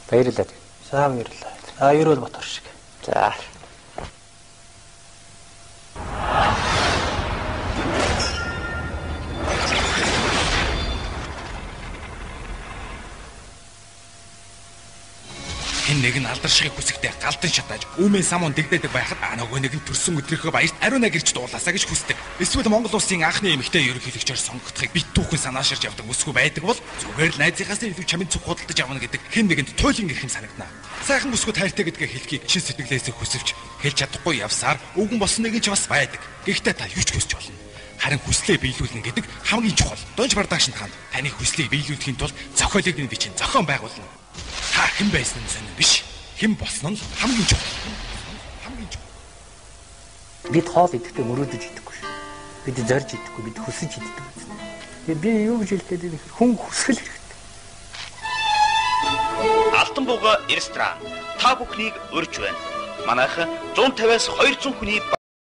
Баярлалаа. За баярлалаа. Ерөөл Батбар шиг. За. Энэ нэг нь алдаршихыг хүсэхдээ галдан шатааж үүмэн самуун дэгдээдэг байхад нөгөө нэг нь төрсөн өдрийнхөө баярт ариуна гэрч дуулаасаа гэж хүсдэг. Эсвэл Монгол улсын анхны эмэгтэй ерөнхийлөгчөөр сонгогдохыг бит түүхэн санааширж явдаг өсгүй байдаг бол зүгээр л найзынхаас илүү чамд цуг худалдаж авна гэдэг хэн нэгэнд туйлын гэрхэн санагданаа. Сайхан өсгөө тайртай гэдгээ хэлхийг чин сэтгэлээсээ хүсвч хэлж чадахгүй явсаар өвгөн болсон нэг нь ч бас байдаг. Гэхдээ та юу ч хүсч болно. Харин хүслээ биелүүлнэ гэдэг хамгийн чухал. Донж бардагшин хаан таны хүслийг биелүүлэхийн тулд зохиолыг нь бичин зохион байгуулна. Та хэн байсан нь сонир биш. Хэн болсон нь хамгийн чухал. Бид хоол идэхдээ мөрөөдөж идэхгүй шүү. Бид зорж идэхгүй, бид хүсэж иддэг. Тэгээ би юу гэж хэлэх гээд хүн хүсэл хэрэгтэй. Алтан бууга ресторан та бүхнийг урьж байна. Манайх 150-аас 200 хүний